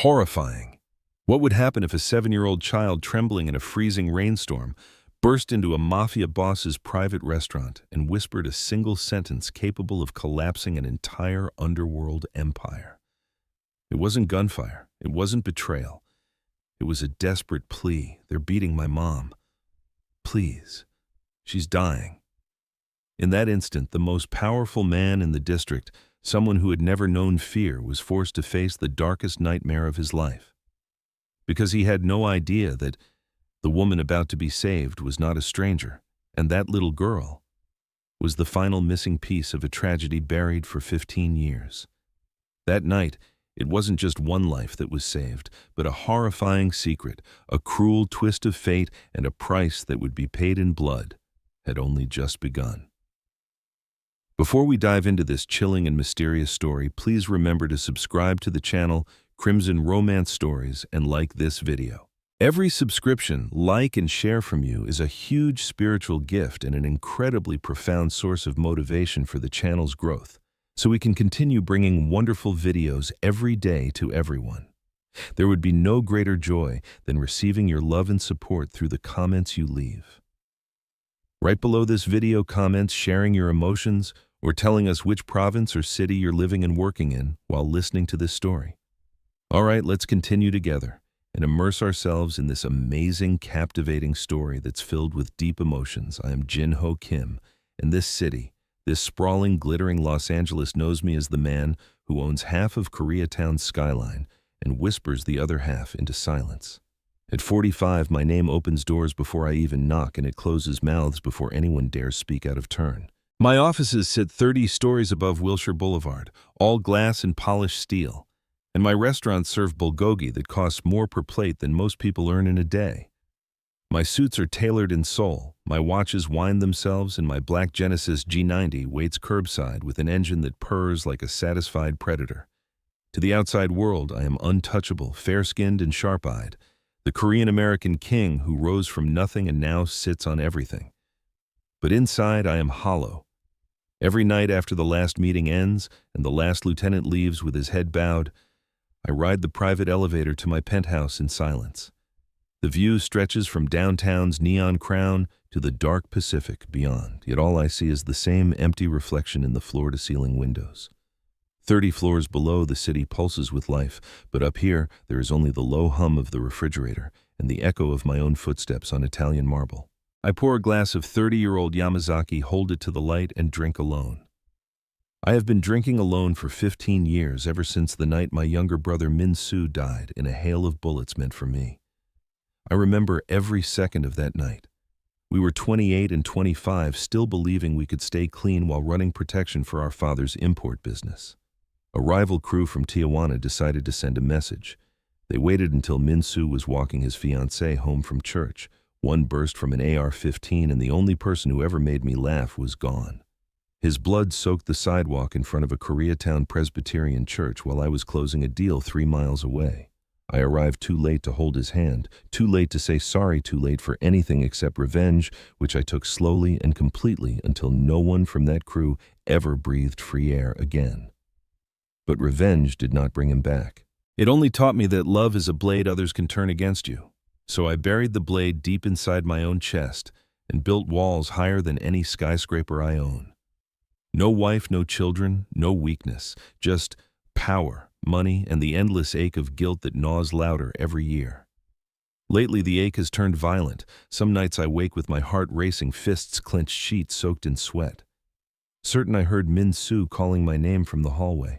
Horrifying. What would happen if a 7-year-old child trembling in a freezing rainstorm burst into a mafia boss's private restaurant and whispered a single sentence capable of collapsing an entire underworld empire? It wasn't gunfire. It wasn't betrayal. It was a desperate plea. They're beating my mom. Please. She's dying. In that instant, the most powerful man in the district, someone who had never known fear, was forced to face the darkest nightmare of his life. Because he had no idea that the woman about to be saved was not a stranger, and that little girl was the final missing piece of a tragedy buried for 15 years. That night, it wasn't just one life that was saved, but a horrifying secret, a cruel twist of fate, and a price that would be paid in blood had only just begun. Before we dive into this chilling and mysterious story, please remember to subscribe to the channel Crimson Romance Stories and like this video. Every subscription, like, and share from you is a huge spiritual gift and an incredibly profound source of motivation for the channel's growth, so we can continue bringing wonderful videos every day to everyone. There would be no greater joy than receiving your love and support through the comments you leave. Right below this video, comments sharing your emotions or telling us which province or city you're living and working in while listening to this story. All right, let's continue together and immerse ourselves in this amazing, captivating story that's filled with deep emotions. I am Jin-Ho Kim, and this city, this sprawling, glittering Los Angeles, knows me as the man who owns half of Koreatown's skyline and whispers the other half into silence. At 45, my name opens doors before I even knock, and it closes mouths before anyone dares speak out of turn. My offices sit 30 stories above Wilshire Boulevard, all glass and polished steel, and my restaurants serve bulgogi that costs more per plate than most people earn in a day. My suits are tailored in Seoul, my watches wind themselves, and my black Genesis G90 waits curbside with an engine that purrs like a satisfied predator. To the outside world, I am untouchable, fair-skinned and sharp-eyed, the Korean-American king who rose from nothing and now sits on everything. But inside, I am hollow. Every night after the last meeting ends and the last lieutenant leaves with his head bowed, I ride the private elevator to my penthouse in silence. The view stretches from downtown's neon crown to the dark Pacific beyond, yet all I see is the same empty reflection in the floor-to-ceiling windows. 30 floors below, the city pulses with life, but up here there is only the low hum of the refrigerator and the echo of my own footsteps on Italian marble. I pour a glass of 30-year-old Yamazaki, hold it to the light, and drink alone. I have been drinking alone for 15 years, ever since the night my younger brother Min-soo died in a hail of bullets meant for me. I remember every second of that night. We were 28 and 25, still believing we could stay clean while running protection for our father's import business. A rival crew from Tijuana decided to send a message. They waited until Min-soo was walking his fiancée home from church. One burst from an AR-15, and the only person who ever made me laugh was gone. His blood soaked the sidewalk in front of a Koreatown Presbyterian church while I was closing a deal 3 miles away. I arrived too late to hold his hand, too late to say sorry, too late for anything except revenge, which I took slowly and completely until no one from that crew ever breathed free air again. But revenge did not bring him back. It only taught me that love is a blade others can turn against you. So I buried the blade deep inside my own chest and built walls higher than any skyscraper I own. No wife, no children, no weakness, just power, money, and the endless ache of guilt that gnaws louder every year. Lately, the ache has turned violent. Some nights I wake with my heart racing, fists clenched, sheets soaked in sweat. Certain I heard Min-soo calling my name from the hallway.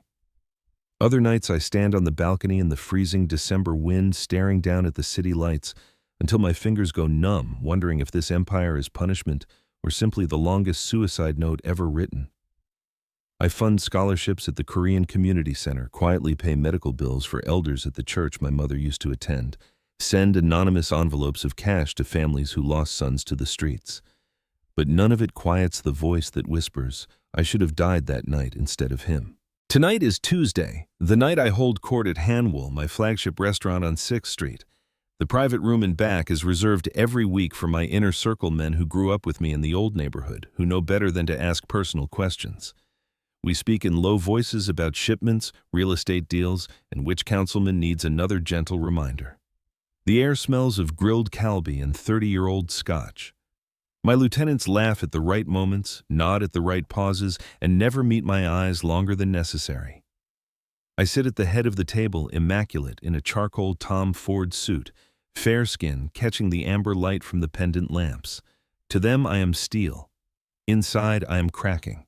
Other nights I stand on the balcony in the freezing December wind, staring down at the city lights until my fingers go numb, wondering if this empire is punishment or simply the longest suicide note ever written. I fund scholarships at the Korean Community Center, quietly pay medical bills for elders at the church my mother used to attend, send anonymous envelopes of cash to families who lost sons to the streets. But none of it quiets the voice that whispers, I should have died that night instead of him. Tonight is Tuesday, the night I hold court at Hanwoo, my flagship restaurant on 6th Street. The private room in back is reserved every week for my inner circle men who grew up with me in the old neighborhood, who know better than to ask personal questions. We speak in low voices about shipments, real estate deals, and which councilman needs another gentle reminder. The air smells of grilled Calbee and 30-year-old scotch. My lieutenants laugh at the right moments, nod at the right pauses, and never meet my eyes longer than necessary. I sit at the head of the table, immaculate, in a charcoal Tom Ford suit, fair skin catching the amber light from the pendant lamps. To them I am steel. Inside I am cracking.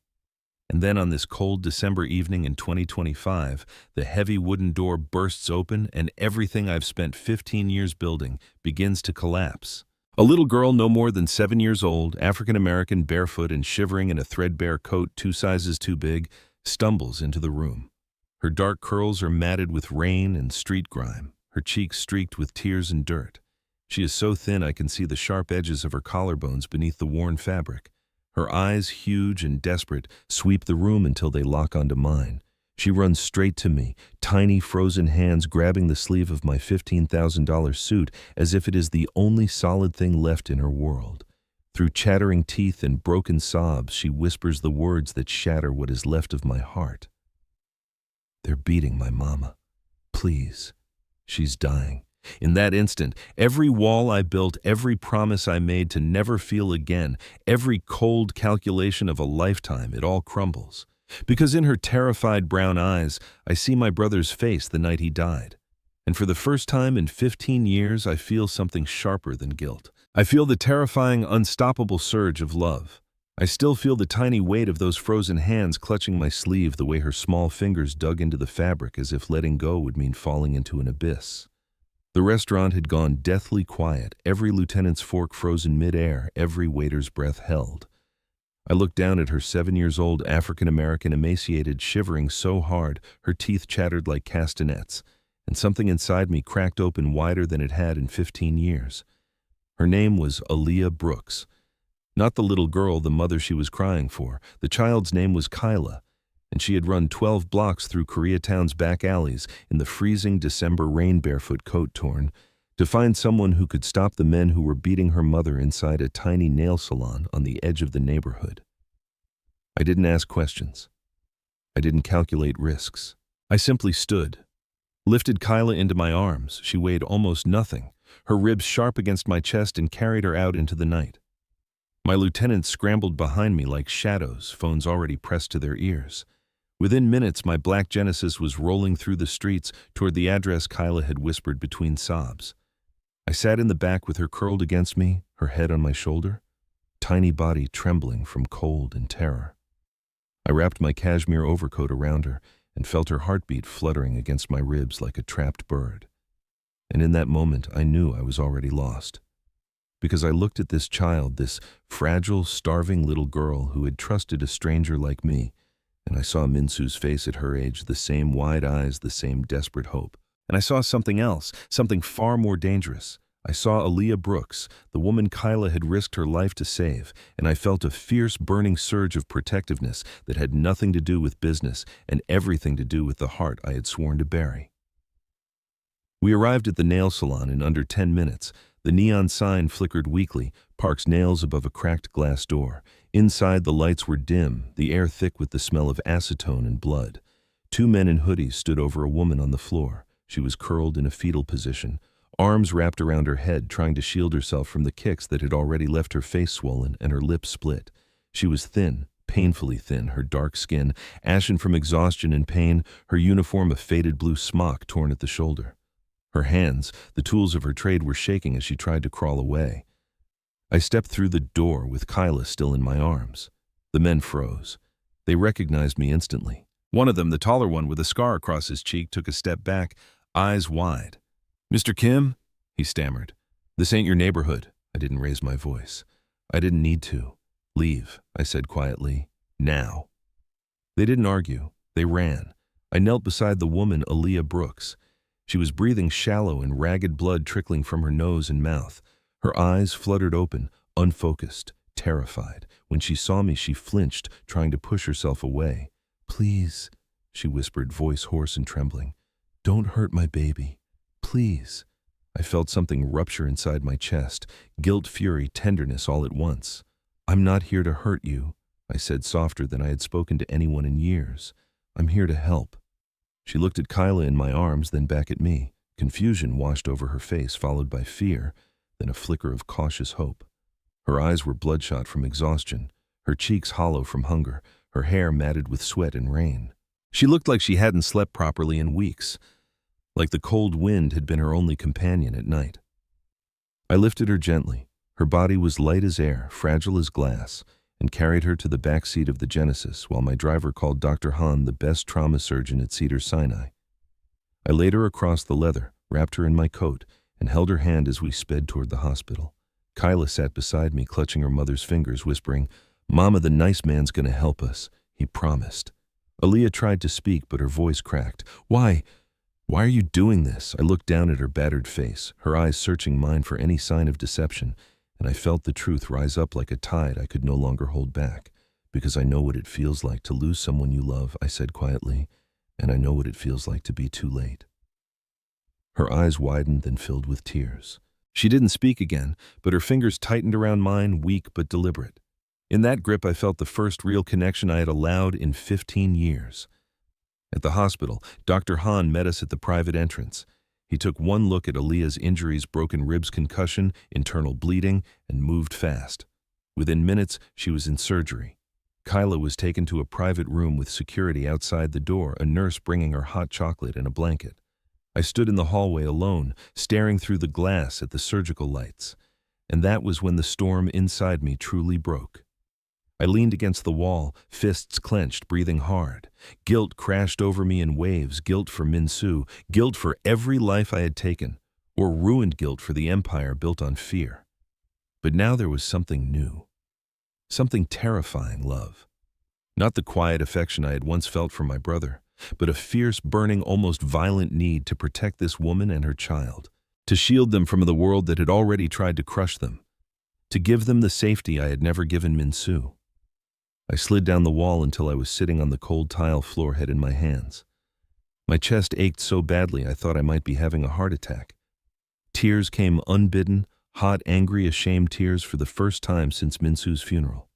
And then on this cold December evening in 2025, the heavy wooden door bursts open and everything I've spent 15 years building begins to collapse. A little girl no more than 7 years old, African-American, barefoot and shivering in a threadbare coat 2 sizes too big, stumbles into the room. Her dark curls are matted with rain and street grime, her cheeks streaked with tears and dirt. She is so thin I can see the sharp edges of her collarbones beneath the worn fabric. Her eyes, huge and desperate, sweep the room until they lock onto mine. She runs straight to me, tiny frozen hands grabbing the sleeve of my $15,000 suit as if it is the only solid thing left in her world. Through chattering teeth and broken sobs, she whispers the words that shatter what is left of my heart. "They're beating my mama. Please. She's dying." In that instant, every wall I built, every promise I made to never feel again, every cold calculation of a lifetime, it all crumbles. Because in her terrified brown eyes, I see my brother's face the night he died. And for the first time in 15 years, I feel something sharper than guilt. I feel the terrifying, unstoppable surge of love. I still feel the tiny weight of those frozen hands clutching my sleeve, the way her small fingers dug into the fabric as if letting go would mean falling into an abyss. The restaurant had gone deathly quiet, every lieutenant's fork frozen mid-air, every waiter's breath held. I looked down at her 7-year-old African-American, emaciated, shivering so hard, her teeth chattered like castanets, and something inside me cracked open wider than it had in 15 years. Her name was Aaliyah Brooks. Not the little girl, the mother she was crying for. The child's name was Kyla, and she had run 12 blocks through Koreatown's back alleys in the freezing December rain, barefoot, coat torn, to find someone who could stop the men who were beating her mother inside a tiny nail salon on the edge of the neighborhood. I didn't ask questions. I didn't calculate risks. I simply stood, lifted Kyla into my arms. She weighed almost nothing, her ribs sharp against my chest, and carried her out into the night. My lieutenants scrambled behind me like shadows, phones already pressed to their ears. Within minutes, my black Genesis was rolling through the streets toward the address Kyla had whispered between sobs. I sat in the back with her curled against me, her head on my shoulder, tiny body trembling from cold and terror. I wrapped my cashmere overcoat around her and felt her heartbeat fluttering against my ribs like a trapped bird. And in that moment, I knew I was already lost. Because I looked at this child, this fragile, starving little girl who had trusted a stranger like me, and I saw Minsu's face at her age, the same wide eyes, the same desperate hope. And I saw something else, something far more dangerous. I saw Aaliyah Brooks, the woman Kyla had risked her life to save, and I felt a fierce, burning surge of protectiveness that had nothing to do with business and everything to do with the heart I had sworn to bury. We arrived at the nail salon in under 10 minutes. The neon sign flickered weakly, Park's nails above a cracked glass door. Inside, the lights were dim, the air thick with the smell of acetone and blood. 2 men in hoodies stood over a woman on the floor. She was curled in a fetal position, arms wrapped around her head, trying to shield herself from the kicks that had already left her face swollen and her lips split. She was thin, painfully thin, her dark skin ashen from exhaustion and pain, her uniform a faded blue smock torn at the shoulder. Her hands, the tools of her trade, were shaking as she tried to crawl away. I stepped through the door with Kyla still in my arms. The men froze. They recognized me instantly. One of them, the taller one with a scar across his cheek, took a step back, eyes wide. "Mr. Kim?" he stammered. "This ain't your neighborhood." I didn't raise my voice. I didn't need to. "Leave," I said quietly. "Now." They didn't argue. They ran. I knelt beside the woman, Aaliyah Brooks. She was breathing shallow and ragged blood trickling from her nose and mouth. Her eyes fluttered open, unfocused, terrified. When she saw me, she flinched, trying to push herself away. "Please," she whispered, voice hoarse and trembling. "Don't hurt my baby. Please." I felt something rupture inside my chest, guilt, fury, tenderness all at once. "I'm not here to hurt you." I said softer than I had spoken to anyone in years. "I'm here to help." She looked at Kyla in my arms, then back at me. Confusion washed over her face, followed by fear, then a flicker of cautious hope. Her eyes were bloodshot from exhaustion, her cheeks hollow from hunger, her hair matted with sweat and rain. She looked like she hadn't slept properly in weeks, like the cold wind had been her only companion at night. I lifted her gently. Her body was light as air, fragile as glass, and carried her to the back seat of the Genesis while my driver called Dr. Hahn, the best trauma surgeon at Cedars-Sinai. I laid her across the leather, wrapped her in my coat, and held her hand as we sped toward the hospital. Kyla sat beside me, clutching her mother's fingers, whispering, "Mama, the nice man's gonna help us. He promised." Aaliyah tried to speak, but her voice cracked. Why are you doing this?" I looked down at her battered face, her eyes searching mine for any sign of deception, and I felt the truth rise up like a tide I could no longer hold back. "Because I know what it feels like to lose someone you love," I said quietly, "and I know what it feels like to be too late." Her eyes widened, then filled with tears. She didn't speak again, but her fingers tightened around mine, weak but deliberate. In that grip, I felt the first real connection I had allowed in 15 years. At the hospital, Dr. Hahn met us at the private entrance. He took one look at Aaliyah's injuries, broken ribs, concussion, internal bleeding, and moved fast. Within minutes, she was in surgery. Kyla was taken to a private room with security outside the door, a nurse bringing her hot chocolate and a blanket. I stood in the hallway alone, staring through the glass at the surgical lights. And that was when the storm inside me truly broke. I leaned against the wall, fists clenched, breathing hard. Guilt crashed over me in waves, guilt for Minsu, guilt for every life I had taken, or ruined guilt for the empire built on fear. But now there was something new, something terrifying, love. Not the quiet affection I had once felt for my brother, but a fierce, burning, almost violent need to protect this woman and her child, to shield them from the world that had already tried to crush them, to give them the safety I had never given Minsu. I slid down the wall until I was sitting on the cold tile floor, head in my hands. My chest ached so badly I thought I might be having a heart attack. Tears came unbidden, hot, angry, ashamed tears for the first time since Minsu's funeral.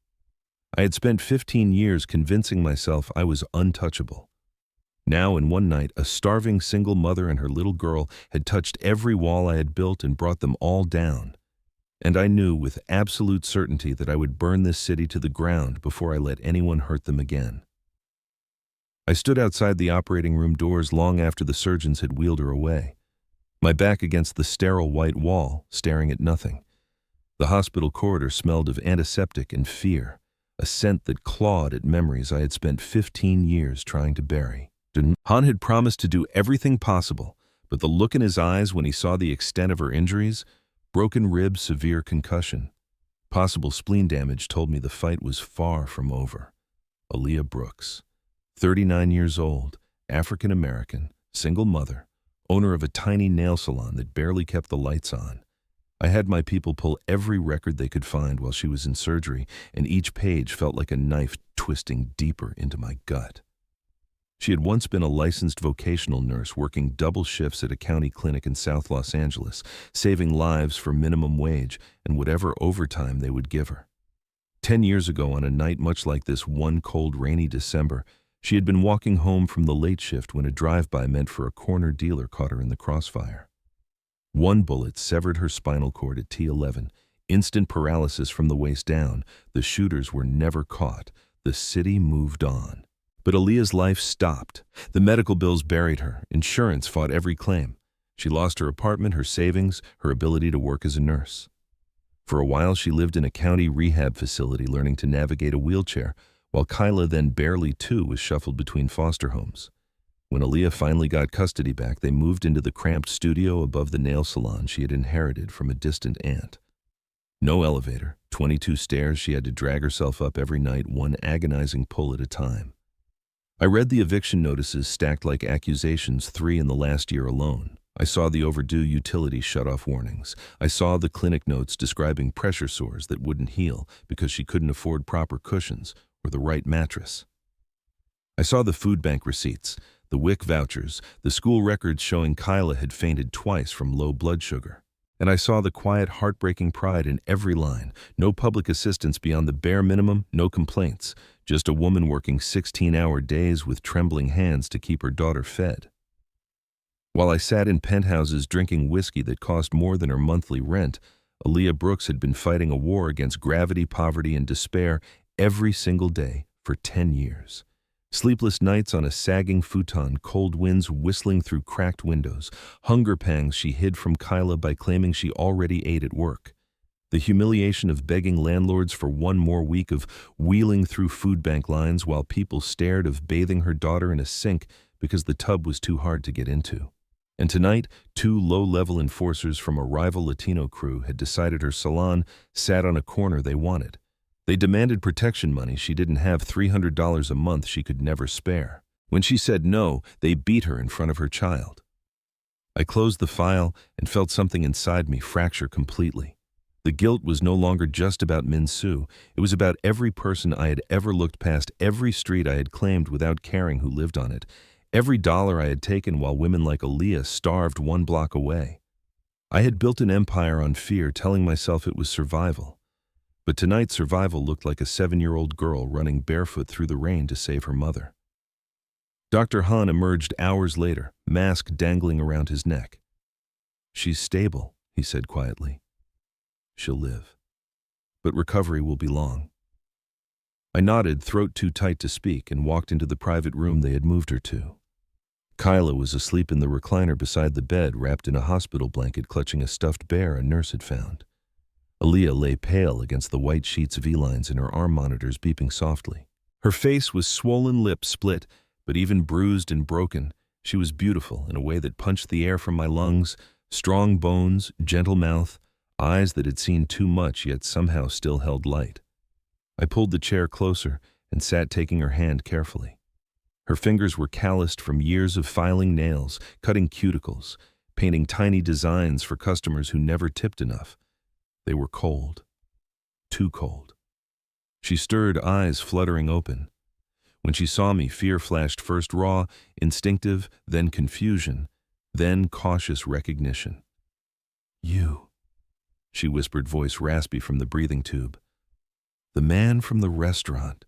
I had spent 15 years convincing myself I was untouchable. Now, in one night, a starving single mother and her little girl had touched every wall I had built and brought them all down. And I knew with absolute certainty that I would burn this city to the ground before I let anyone hurt them again. I stood outside the operating room doors long after the surgeons had wheeled her away, my back against the sterile white wall, staring at nothing. The hospital corridor smelled of antiseptic and fear, a scent that clawed at memories I had spent 15 years trying to bury. Han had promised to do everything possible, but the look in his eyes when he saw the extent of her injuries, broken ribs, severe concussion, possible spleen damage, told me the fight was far from over. Aaliyah Brooks, 39 years old, African-American, single mother, owner of a tiny nail salon that barely kept the lights on. I had my people pull every record they could find while she was in surgery, and each page felt like a knife twisting deeper into my gut. She had once been a licensed vocational nurse working double shifts at a county clinic in South Los Angeles, saving lives for minimum wage and whatever overtime they would give her. 10 years ago, on a night much like this one cold, rainy December, she had been walking home from the late shift when a drive-by meant for a corner dealer caught her in the crossfire. One bullet severed her spinal cord at T11, instant paralysis from the waist down. The shooters were never caught. The city moved on. But Aaliyah's life stopped. The medical bills buried her. Insurance fought every claim. She lost her apartment, her savings, her ability to work as a nurse. For a while, she lived in a county rehab facility learning to navigate a wheelchair, while Kyla, then barely 2, was shuffled between foster homes. When Aaliyah finally got custody back, they moved into the cramped studio above the nail salon she had inherited from a distant aunt. No elevator, 22 stairs she had to drag herself up every night, one agonizing pull at a time. I read the eviction notices stacked like accusations, 3 in the last year alone. I saw the overdue utility shut-off warnings. I saw the clinic notes describing pressure sores that wouldn't heal because she couldn't afford proper cushions or the right mattress. I saw the food bank receipts, the WIC vouchers, the school records showing Kyla had fainted twice from low blood sugar. And I saw the quiet, heartbreaking pride in every line. No public assistance beyond the bare minimum, no complaints. Just a woman working 16-hour days with trembling hands to keep her daughter fed. While I sat in penthouses drinking whiskey that cost more than her monthly rent, Aaliyah Brooks had been fighting a war against gravity, poverty, and despair every single day for 10 years. Sleepless nights on a sagging futon, cold winds whistling through cracked windows, hunger pangs she hid from Kyla by claiming she already ate at work. The humiliation of begging landlords for one more week, of wheeling through food bank lines while people stared, of bathing her daughter in a sink because the tub was too hard to get into. And tonight, two low-level enforcers from a rival Latino crew had decided her salon sat on a corner they wanted. They demanded protection money she didn't have, $300 a month she could never spare. When she said no, they beat her in front of her child. I closed the file and felt something inside me fracture completely. The guilt was no longer just about Min Soo. It was about every person I had ever looked past, every street I had claimed without caring who lived on it, every dollar I had taken while women like Aaliyah starved one block away. I had built an empire on fear, telling myself it was survival. But tonight, survival looked like a 7-year-old girl running barefoot through the rain to save her mother. Dr. Han emerged hours later, mask dangling around his neck. "She's stable," he said quietly. "She'll live. But recovery will be long." I nodded, throat too tight to speak, and walked into the private room they had moved her to. Kyla was asleep in the recliner beside the bed, wrapped in a hospital blanket, clutching a stuffed bear a nurse had found. Aaliyah lay pale against the white sheets of E-lines and her arm monitors beeping softly. Her face was swollen, lips split, but even bruised and broken, she was beautiful in a way that punched the air from my lungs, strong bones, gentle mouth, eyes that had seen too much yet somehow still held light. I pulled the chair closer and sat, taking her hand carefully. Her fingers were calloused from years of filing nails, cutting cuticles, painting tiny designs for customers who never tipped enough. They were cold. Too cold. She stirred, eyes fluttering open. When she saw me, fear flashed, first raw, instinctive, then confusion, then cautious recognition. "You," she whispered, voice raspy from the breathing tube. "The man from the restaurant.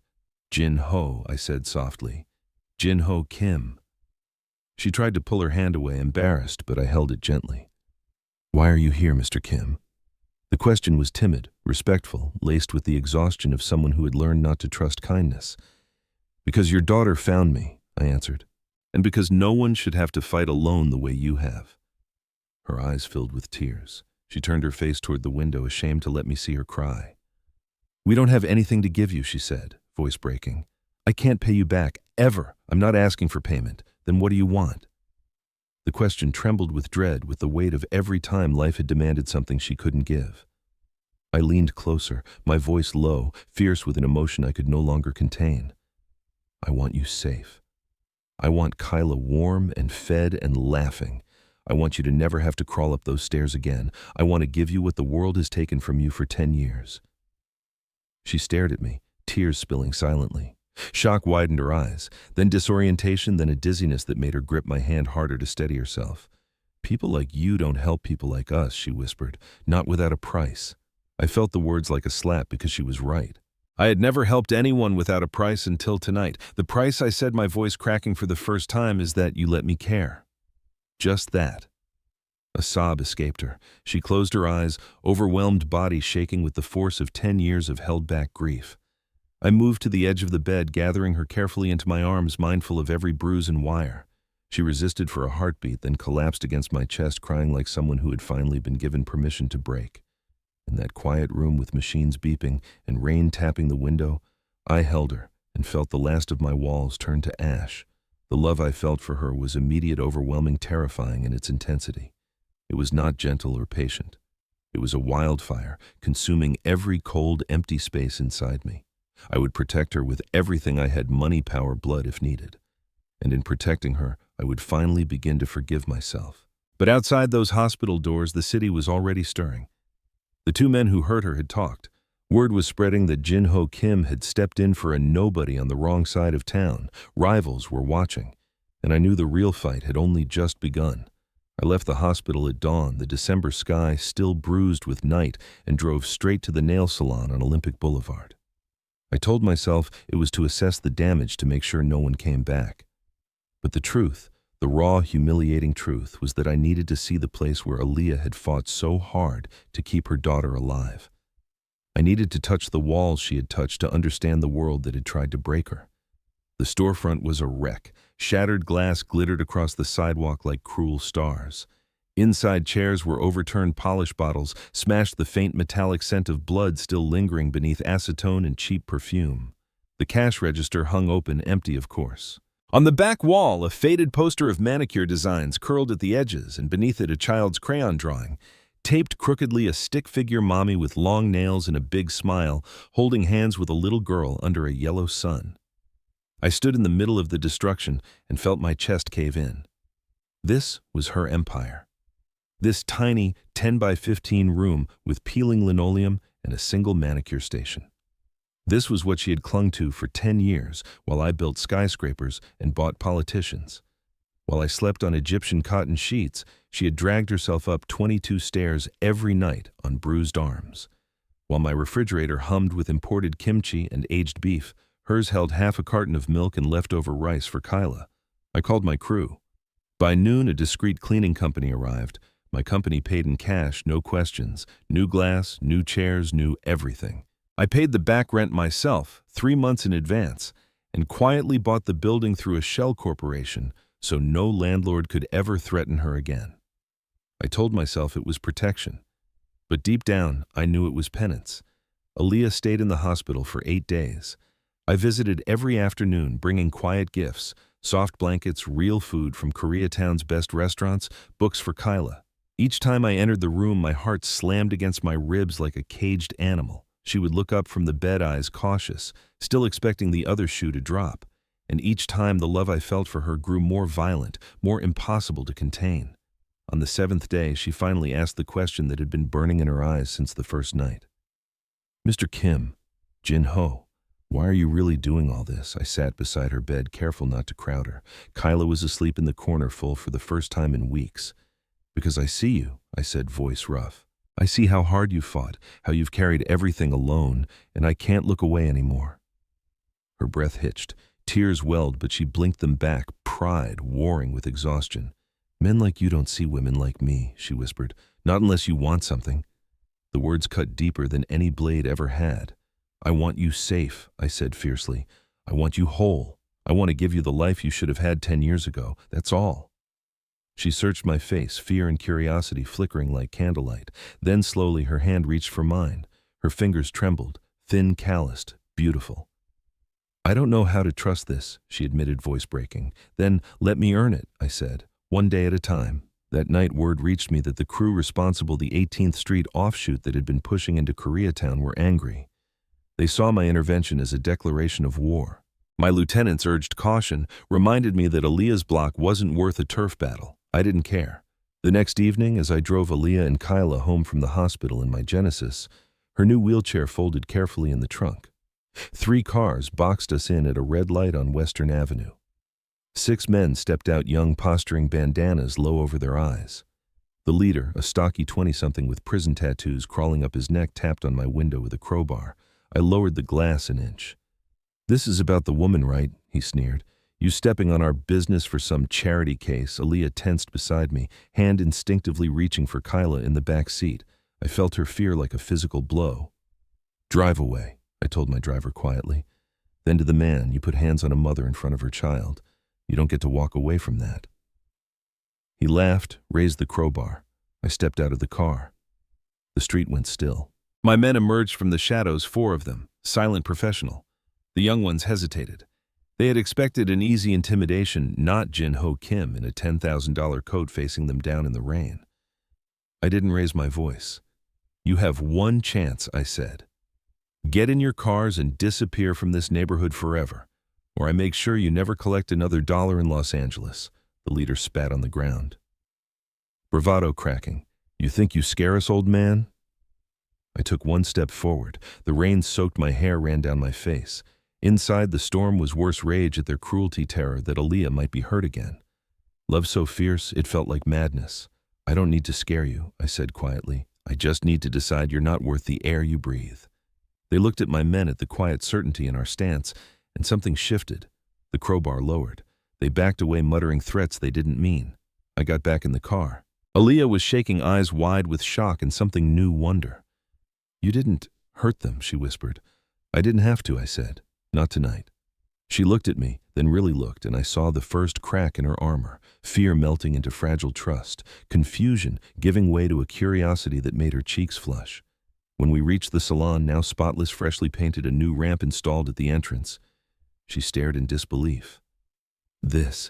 Jin-ho," I said softly. "Jin-ho Kim." She tried to pull her hand away, embarrassed, but I held it gently. "Why are you here, Mr. Kim?" The question was timid, respectful, laced with the exhaustion of someone who had learned not to trust kindness. "Because your daughter found me," I answered, "and because no one should have to fight alone the way you have." Her eyes filled with tears. She turned her face toward the window, ashamed to let me see her cry. "We don't have anything to give you," she said, voice breaking. "I can't pay you back, ever. I'm not asking for payment. Then what do you want?" The question trembled with dread, with the weight of every time life had demanded something she couldn't give. I leaned closer, my voice low, fierce with an emotion I could no longer contain. "I want you safe. I want Kyla warm and fed and laughing. I want you to never have to crawl up those stairs again. I want to give you what the world has taken from you for 10 years. She stared at me, tears spilling silently. Shock widened her eyes, then disorientation, then a dizziness that made her grip my hand harder to steady herself. "People like you don't help people like us," she whispered, "not without a price." I felt the words like a slap because she was right. I had never helped anyone without a price until tonight. "The price," I said, my voice cracking for the first time, "is that you let me care." Just that. A sob escaped her. She closed her eyes, overwhelmed body shaking with the force of 10 years of held-back grief. I moved to the edge of the bed, gathering her carefully into my arms, mindful of every bruise and wire. She resisted for a heartbeat, then collapsed against my chest, crying like someone who had finally been given permission to break. In that quiet room with machines beeping and rain tapping the window, I held her and felt the last of my walls turn to ash. The love I felt for her was immediate, overwhelming, terrifying in its intensity. It was not gentle or patient. It was a wildfire, consuming every cold, empty space inside me. I would protect her with everything I had, money, power, blood, if needed. And in protecting her, I would finally begin to forgive myself. But outside those hospital doors, the city was already stirring. The two men who hurt her had talked. Word was spreading that Jin-ho Kim had stepped in for a nobody on the wrong side of town. Rivals were watching, and I knew the real fight had only just begun. I left the hospital at dawn, the December sky still bruised with night, and drove straight to the nail salon on Olympic Boulevard. I told myself it was to assess the damage to make sure no one came back. But the truth, the raw, humiliating truth, was that I needed to see the place where Aaliyah had fought so hard to keep her daughter alive. I needed to touch the walls she had touched to understand the world that had tried to break her. The storefront was a wreck. Shattered glass glittered across the sidewalk like cruel stars. Inside chairs were overturned polish bottles, smashed, the faint metallic scent of blood still lingering beneath acetone and cheap perfume. The cash register hung open, empty of course. On the back wall, a faded poster of manicure designs curled at the edges, and beneath it a child's crayon drawing. Taped crookedly, a stick figure mommy with long nails and a big smile, holding hands with a little girl under a yellow sun. I stood in the middle of the destruction and felt my chest cave in. This was her empire. This tiny 10 by 15 room with peeling linoleum and a single manicure station. This was what she had clung to for 10 years while I built skyscrapers and bought politicians. While I slept on Egyptian cotton sheets, she had dragged herself up 22 stairs every night on bruised arms. While my refrigerator hummed with imported kimchi and aged beef, hers held half a carton of milk and leftover rice for Kyla. I called my crew. By noon, a discreet cleaning company arrived. My company paid in cash, no questions. New glass, new chairs, new everything. I paid the back rent myself, 3 months in advance, and quietly bought the building through a shell corporation so no landlord could ever threaten her again. I told myself it was protection, but deep down, I knew it was penance. Aaliyah stayed in the hospital for 8 days. I visited every afternoon, bringing quiet gifts, soft blankets, real food from Koreatown's best restaurants, books for Kyla. Each time I entered the room, my heart slammed against my ribs like a caged animal. She would look up from the bed, eyes cautious, still expecting the other shoe to drop. And each time the love I felt for her grew more violent, more impossible to contain. On the 7th day, she finally asked the question that had been burning in her eyes since the first night. "Mr. Kim, Jin-ho, why are you really doing all this?" I sat beside her bed, careful not to crowd her. Kyla was asleep in the corner, full for the first time in weeks. "Because I see you," I said, voice rough. "I see how hard you fought, how you've carried everything alone, and I can't look away anymore." Her breath hitched. Tears welled, but she blinked them back, pride warring with exhaustion. "Men like you don't see women like me," she whispered. "Not unless you want something." The words cut deeper than any blade ever had. "I want you safe," I said fiercely. "I want you whole. I want to give you the life you should have had 10 years ago. That's all." She searched my face, fear and curiosity flickering like candlelight. Then slowly her hand reached for mine. Her fingers trembled, thin, calloused, beautiful. "I don't know how to trust this," she admitted, voice breaking. "Then let me earn it," I said, "one day at a time." That night word reached me that the crew responsible, the 18th Street offshoot that had been pushing into Koreatown, were angry. They saw my intervention as a declaration of war. My lieutenants urged caution, reminded me that Aaliyah's block wasn't worth a turf battle. I didn't care. The next evening, as I drove Aaliyah and Kyla home from the hospital in my Genesis, her new wheelchair folded carefully in the trunk. 3 cars boxed us in at a red light on Western Avenue. 6 men stepped out, young, posturing, bandanas low over their eyes. The leader, a stocky 20-something with prison tattoos crawling up his neck, tapped on my window with a crowbar. I lowered the glass an inch. "This is about the woman, right?" he sneered. "You stepping on our business for some charity case." Aaliyah tensed beside me, hand instinctively reaching for Kyla in the back seat. I felt her fear like a physical blow. "Drive away," I told my driver quietly. Then to the man, "You put hands on a mother in front of her child. You don't get to walk away from that." He laughed, raised the crowbar. I stepped out of the car. The street went still. My men emerged from the shadows, 4 of them, silent, professional. The young ones hesitated. They had expected an easy intimidation, not Jin-ho Kim in a $10,000 coat facing them down in the rain. I didn't raise my voice. "You have one chance," I said. "Get in your cars and disappear from this neighborhood forever, or I make sure you never collect another dollar in Los Angeles." The leader spat on the ground. Bravado cracking. "You think you scare us, old man?" I took 1 step forward. The rain soaked my hair, ran down my face. Inside, the storm was worse, rage at their cruelty, terror that Aaliyah might be hurt again. Love so fierce, it felt like madness. I don't need to scare you, I said quietly. I just need to decide you're not worth the air you breathe. They looked at my men at the quiet certainty in our stance, and something shifted. The crowbar lowered. They backed away, muttering threats they didn't mean. I got back in the car. Aaliyah was shaking, eyes wide with shock and something new wonder. You didn't hurt them, she whispered. I didn't have to, I said. Not tonight. She looked at me, then really looked, and I saw the first crack in her armor, fear melting into fragile trust, confusion giving way to a curiosity that made her cheeks flush. When we reached the salon, now spotless, freshly painted, a new ramp installed at the entrance, she stared in disbelief. This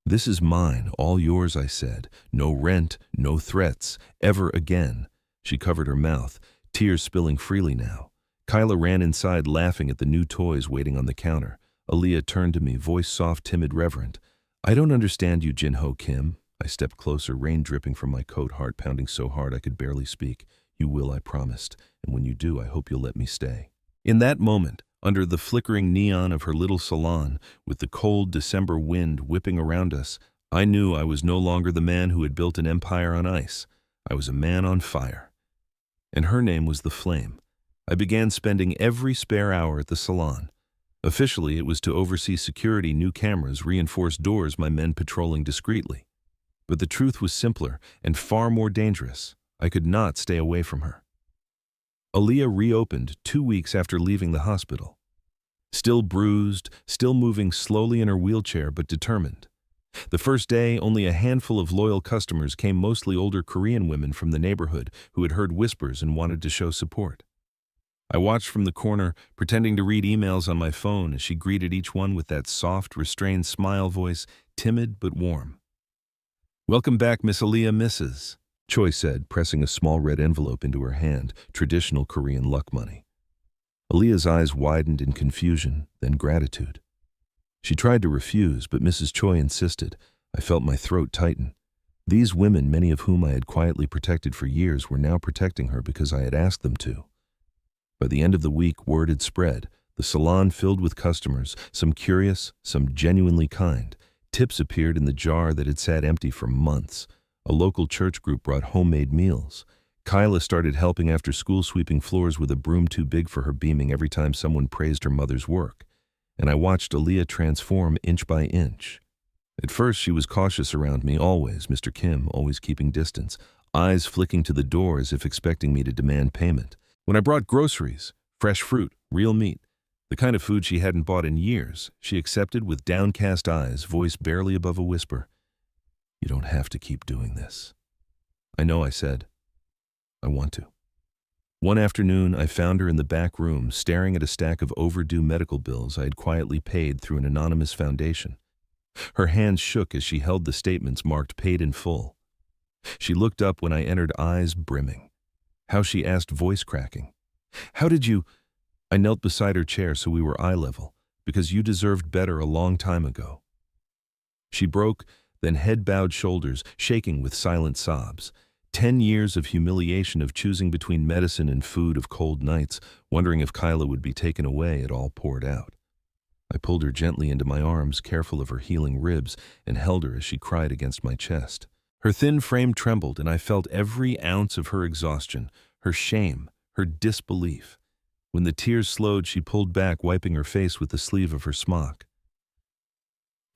is mine, all yours, I said. No rent, no threats, ever again. She covered her mouth, tears spilling freely now. Kyla ran inside, laughing at the new toys waiting on the counter. Aaliyah turned to me, voice soft, timid, reverent. I don't understand you, Jin-Ho Kim. I stepped closer, rain dripping from my coat, heart pounding so hard I could barely speak. You will, I promised, and when you do, I hope you'll let me stay. In that moment, under the flickering neon of her little salon, with the cold December wind whipping around us, I knew I was no longer the man who had built an empire on ice. I was a man on fire. And her name was the Flame. I began spending every spare hour at the salon. Officially, it was to oversee security, new cameras, reinforced doors, my men patrolling discreetly. But the truth was simpler and far more dangerous. I could not stay away from her. Aaliyah reopened 2 weeks after leaving the hospital. Still bruised, still moving slowly in her wheelchair, but determined. The first day, only a handful of loyal customers came, mostly older Korean women from the neighborhood who had heard whispers and wanted to show support. I watched from the corner, pretending to read emails on my phone as she greeted each one with that soft, restrained smile, voice, timid but warm. Welcome back, Miss Aaliyah, Mrs. Choi said, pressing a small red envelope into her hand, traditional Korean luck money. Aaliyah's eyes widened in confusion, then gratitude. She tried to refuse, but Mrs. Choi insisted. I felt my throat tighten. These women, many of whom I had quietly protected for years, were now protecting her because I had asked them to. By the end of the week, word had spread. The salon filled with customers, some curious, some genuinely kind. Tips appeared in the jar that had sat empty for months. A local church group brought homemade meals. Kyla started helping after school, sweeping floors with a broom too big for her, beaming every time someone praised her mother's work. And I watched Aaliyah transform inch by inch. At first, she was cautious around me, always, Mr. Kim, always keeping distance, eyes flicking to the door as if expecting me to demand payment. When I brought groceries, fresh fruit, real meat, the kind of food she hadn't bought in years, she accepted with downcast eyes, voice barely above a whisper. You don't have to keep doing this. I know, I said. I want to. One afternoon, I found her in the back room, staring at a stack of overdue medical bills I had quietly paid through an anonymous foundation. Her hands shook as she held the statements marked paid in full. She looked up when I entered, eyes brimming. How she asked, voice cracking. How did you? I knelt beside her chair so we were eye level, because you deserved better a long time ago. She broke, then head-bowed shoulders, shaking with silent sobs. 10 years of humiliation, of choosing between medicine and food, of cold nights, wondering if Kyla would be taken away, it all poured out. I pulled her gently into my arms, careful of her healing ribs, and held her as she cried against my chest. Her thin frame trembled, and I felt every ounce of her exhaustion, her shame, her disbelief. When the tears slowed, she pulled back, wiping her face with the sleeve of her smock.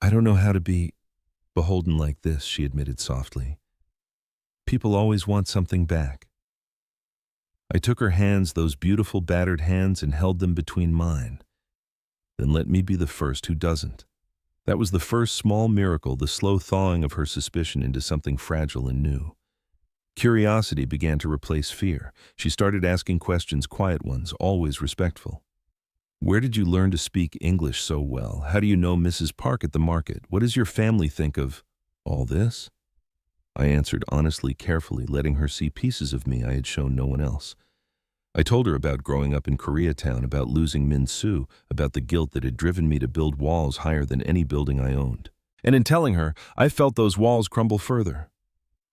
I don't know how to be beholden like this, she admitted softly. People always want something back. I took her hands, those beautiful battered hands, and held them between mine. Then let me be the first who doesn't. That was the first small miracle, the slow thawing of her suspicion into something fragile and new. Curiosity began to replace fear. She started asking questions, quiet ones, always respectful. Where did you learn to speak English so well? How do you know Mrs. Park at the market? What does your family think of all this? I answered honestly, carefully, letting her see pieces of me I had shown no one else. I told her about growing up in Koreatown, about losing Min Soo, about the guilt that had driven me to build walls higher than any building I owned. And in telling her, I felt those walls crumble further.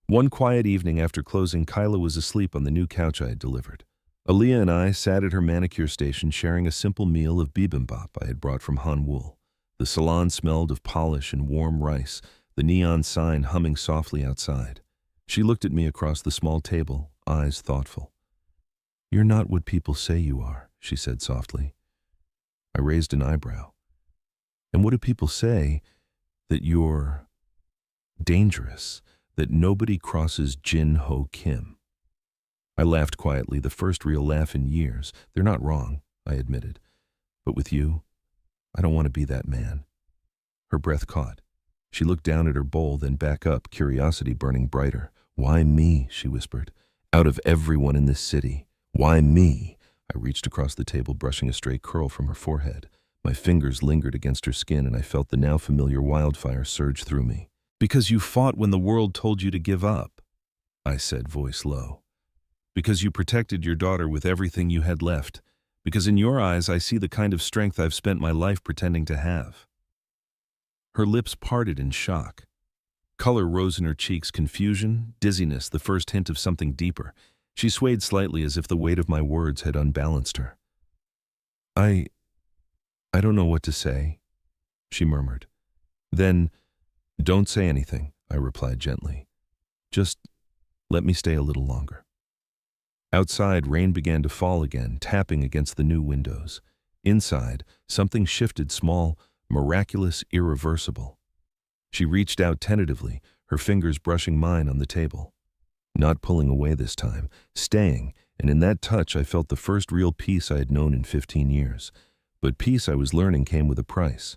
One quiet evening after closing, Kyla was asleep on the new couch I had delivered. Aaliyah and I sat at her manicure station sharing a simple meal of bibimbap I had brought from Hanwoo. The salon smelled of polish and warm rice. the neon sign humming softly outside. She looked at me across the small table, eyes thoughtful. "You're not what people say you are," she said softly. I raised an eyebrow. "And what do people say? That you're dangerous, that nobody crosses Jin Ho Kim." I laughed quietly, the first real laugh in years. "They're not wrong," I admitted. "But with you, I don't want to be that man." Her breath caught. She looked down at her bowl, then back up, curiosity burning brighter. "Why me?" she whispered. "Out of everyone in this city, why me?" I reached across the table, brushing a stray curl from her forehead. My fingers lingered against her skin, and I felt the now familiar wildfire surge through me. "Because you fought when the world told you to give up," I said, voice low. "Because you protected your daughter with everything you had left. Because in your eyes I see the kind of strength I've spent my life pretending to have." Her lips parted in shock. Color rose in her cheeks, confusion, dizziness, the first hint of something deeper. She swayed slightly as if the weight of my words had unbalanced her. I don't know what to say," she murmured. "Then, don't say anything," I replied gently. "Just let me stay a little longer." Outside, rain began to fall again, tapping against the new windows. Inside, something shifted, small, miraculous, irreversible. She reached out tentatively, her fingers brushing mine on the table. Not pulling away this time, staying, and in that touch I felt the first real peace I had known in 15 years. But peace, I was learning, came with a price.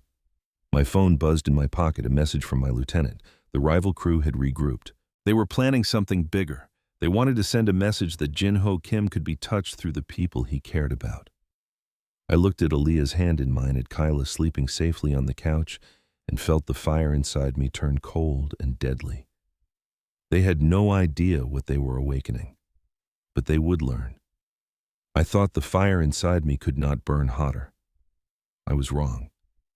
My phone buzzed in my pocket, a message from my lieutenant. The rival crew had regrouped. They were planning something bigger. They wanted to send a message that Jin Ho Kim could be touched through the people he cared about. I looked at Aaliyah's hand in mine, at Kyla sleeping safely on the couch, and felt the fire inside me turn cold and deadly. They had no idea what they were awakening, but they would learn. I thought the fire inside me could not burn hotter. I was wrong.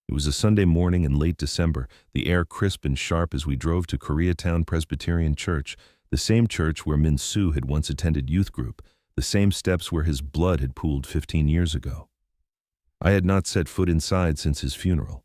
It was a Sunday morning in late December, the air crisp and sharp as we drove to Koreatown Presbyterian Church, the same church where Min Soo had once attended youth group, the same steps where his blood had pooled 15 years ago. I had not set foot inside since his funeral,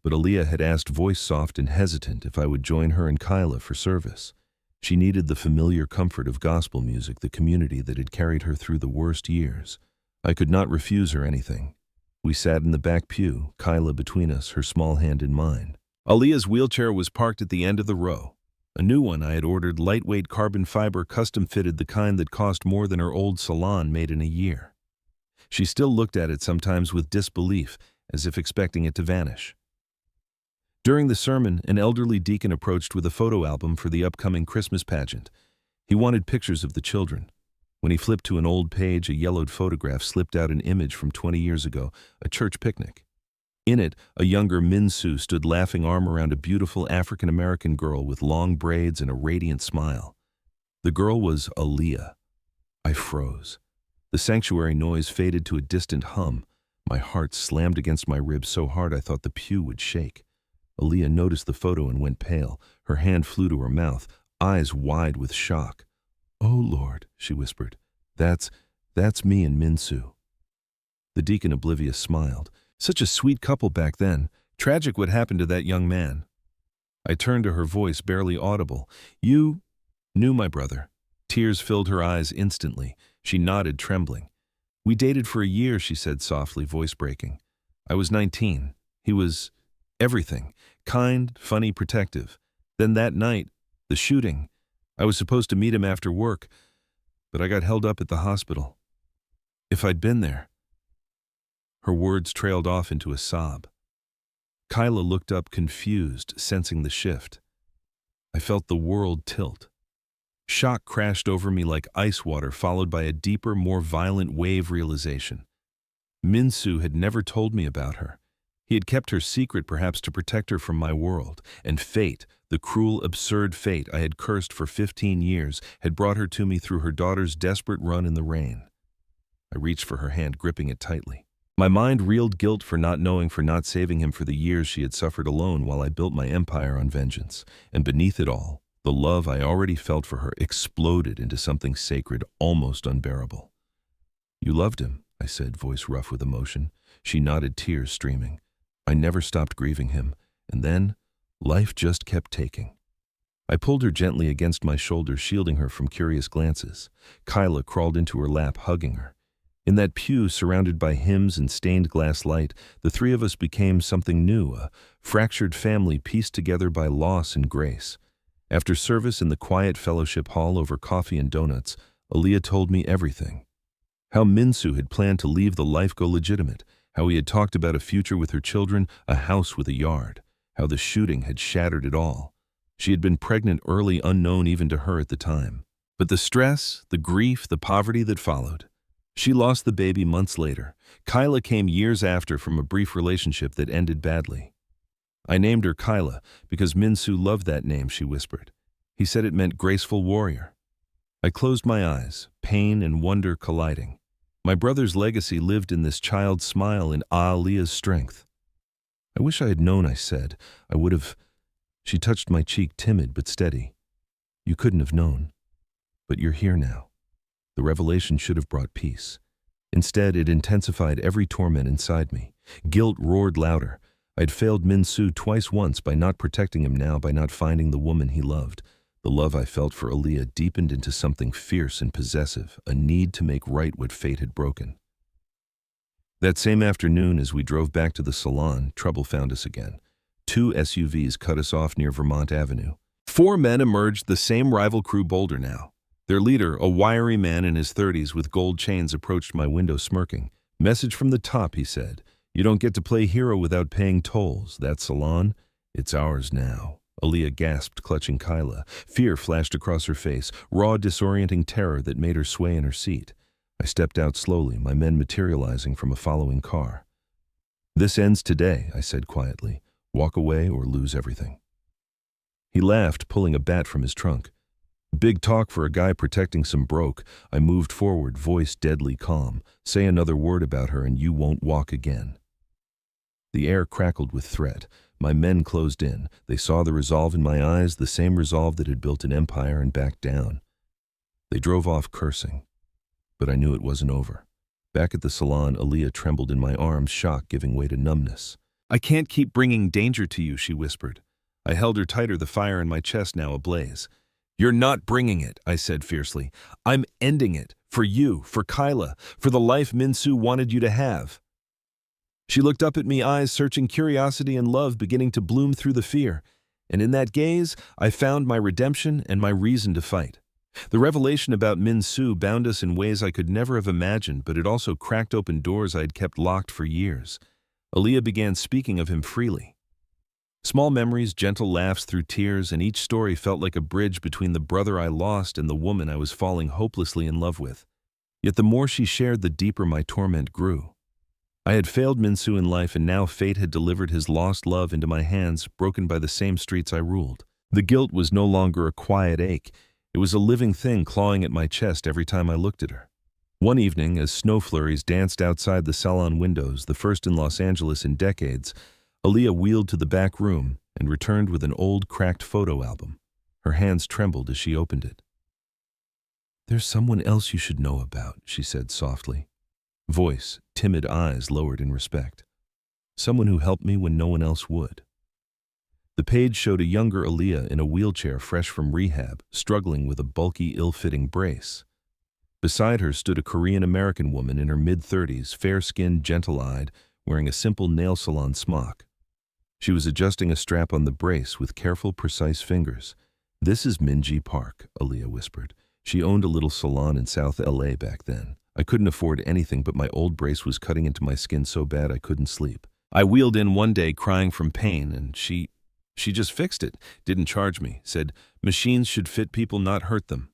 but Aaliyah had asked, voice soft and hesitant, if I would join her and Kyla for service. She needed the familiar comfort of gospel music, the community that had carried her through the worst years. I could not refuse her anything. We sat in the back pew, Kyla between us, her small hand in mine. Aaliyah's wheelchair was parked at the end of the row. A new one I had ordered, lightweight carbon fiber, custom-fitted, the kind that cost more than her old salon made in a year. She still looked at it sometimes with disbelief, as if expecting it to vanish. During the sermon, an elderly deacon approached with a photo album for the upcoming Christmas pageant. He wanted pictures of the children. When he flipped to an old page, a yellowed photograph slipped out, an image from 20 years ago, a church picnic. In it, a younger Min Soo stood laughing, arm around a beautiful African-American girl with long braids and a radiant smile. The girl was Aaliyah. I froze. The sanctuary noise faded to a distant hum. My heart slammed against my ribs so hard I thought the pew would shake. Aaliyah noticed the photo and went pale. Her hand flew to her mouth, eyes wide with shock. "Oh, Lord," she whispered. That's me and Min Soo." The deacon, oblivious, smiled. "Such a sweet couple back then. Tragic what happened to that young man." I turned to her, voice barely audible. "You knew my brother." Tears filled her eyes instantly. She nodded, trembling. "We dated for a year," she said softly, voice breaking. "I was 19. He was everything. Kind, funny, protective. Then that night, the shooting. I was supposed to meet him after work, but I got held up at the hospital. If I'd been there." Her words trailed off into a sob. Kyla looked up, confused, sensing the shift. I felt the world tilt. Shock crashed over me like ice water, followed by a deeper, more violent wave realization. Min Soo had never told me about her. He had kept her secret, perhaps to protect her from my world. And fate, the cruel, absurd fate I had cursed for 15 years, had brought her to me through her daughter's desperate run in the rain. I reached for her hand, gripping it tightly. My mind reeled, guilt for not knowing, for not saving him, for the years she had suffered alone while I built my empire on vengeance. And beneath it all, the love I already felt for her exploded into something sacred, almost unbearable. "You loved him," I said, voice rough with emotion. She nodded, tears streaming. "I never stopped grieving him. And then, Life just kept taking. I pulled her gently against my shoulder, shielding her from curious glances. Kyla crawled into her lap, hugging her. In that pew, surrounded by hymns and stained glass light, the three of us became something new, a fractured family pieced together by loss and grace. After service in the quiet fellowship hall over coffee and donuts, Aaliyah told me everything. How Minsu had planned to leave the life go legitimate, how he had talked about a future with her children, a house with a yard, how the shooting had shattered it all. She had been pregnant early, unknown even to her at the time. But the stress, the grief, the poverty that followed. She lost the baby months later. Kyla came years after from a brief relationship that ended badly. I named her Kyla because Minsu loved that name, she whispered. He said it meant graceful warrior. I closed my eyes, pain and wonder colliding. My brother's legacy lived in this child's smile and Aaliyah's strength. I wish I had known, I said. I would have. She touched my cheek, timid but steady. You couldn't have known. But you're here now. The revelation should have brought peace. Instead, it intensified every torment inside me. Guilt roared louder. I'd failed Minsu twice, once by not protecting him, now by not finding the woman he loved. The love I felt for Aaliyah deepened into something fierce and possessive, a need to make right what fate had broken. That same afternoon, as we drove back to the salon, trouble found us again. 2 SUVs cut us off near Vermont Avenue. 4 men emerged, the same rival crew, bolder now. Their leader, a wiry man in his 30s with gold chains, approached my window smirking. Message from the top, he said. You don't get to play hero without paying tolls. That salon, it's ours now. Aaliyah gasped, clutching Kyla. Fear flashed across her face, raw, disorienting terror that made her sway in her seat. I stepped out slowly, my men materializing from a following car. This ends today, I said quietly. Walk away or lose everything. He laughed, pulling a bat from his trunk. Big talk for a guy protecting some broke. I moved forward, voice deadly calm. Say another word about her and you won't walk again. The air crackled with threat. My men closed in. They saw the resolve in my eyes, the same resolve that had built an empire and backed down. They drove off cursing. But I knew it wasn't over. Back at the salon, Aaliyah trembled in my arms, shock giving way to numbness. I can't keep bringing danger to you, she whispered. I held her tighter, the fire in my chest now ablaze. You're not bringing it, I said fiercely. I'm ending it. For you, for Kyla, for the life Minsu wanted you to have. She looked up at me, eyes searching, curiosity and love beginning to bloom through the fear. And in that gaze, I found my redemption and my reason to fight. The revelation about Minsu bound us in ways I could never have imagined, but it also cracked open doors I had kept locked for years. Aaliyah began speaking of him freely. Small memories, gentle laughs through tears, and each story felt like a bridge between the brother I lost and the woman I was falling hopelessly in love with. Yet the more she shared, the deeper my torment grew. I had failed Minsu in life, and now fate had delivered his lost love into my hands, broken by the same streets I ruled. The guilt was no longer a quiet ache. It was a living thing clawing at my chest every time I looked at her. One evening, as snow flurries danced outside the salon windows, the first in Los Angeles in decades, Aaliyah wheeled to the back room and returned with an old, cracked photo album. Her hands trembled as she opened it. There's someone else you should know about, she said softly. Voice, timid, eyes lowered in respect. Someone who helped me when no one else would. The page showed a younger Aaliyah in a wheelchair fresh from rehab, struggling with a bulky, ill-fitting brace. Beside her stood a Korean-American woman in her mid-30s, fair-skinned, gentle-eyed, wearing a simple nail salon smock. She was adjusting a strap on the brace with careful, precise fingers. This is Minji Park, Aaliyah whispered. She owned a little salon in South LA back then. I couldn't afford anything, but my old brace was cutting into my skin so bad I couldn't sleep. I wheeled in one day crying from pain, and she just fixed it, didn't charge me, said machines should fit people, not hurt them.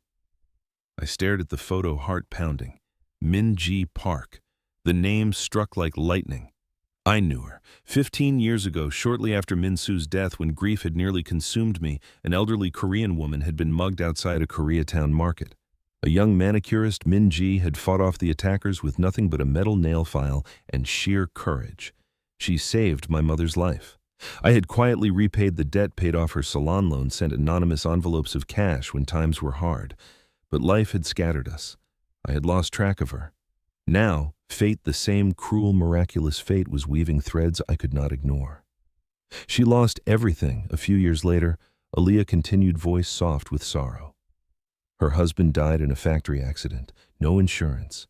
I stared at the photo, heart pounding. Minji Park. The name struck like lightning. I knew her. 15 years ago, shortly after Minsu's death, when grief had nearly consumed me, an elderly Korean woman had been mugged outside a Koreatown market. A young manicurist, Minji, had fought off the attackers with nothing but a metal nail file and sheer courage. She saved my mother's life. I had quietly repaid the debt, paid off her salon loan, sent anonymous envelopes of cash when times were hard. But life had scattered us. I had lost track of her. Now, fate, the same cruel, miraculous fate, was weaving threads I could not ignore. She lost everything. A few years later, Aaliyah continued, voice soft with sorrow. Her husband died in a factory accident. No insurance.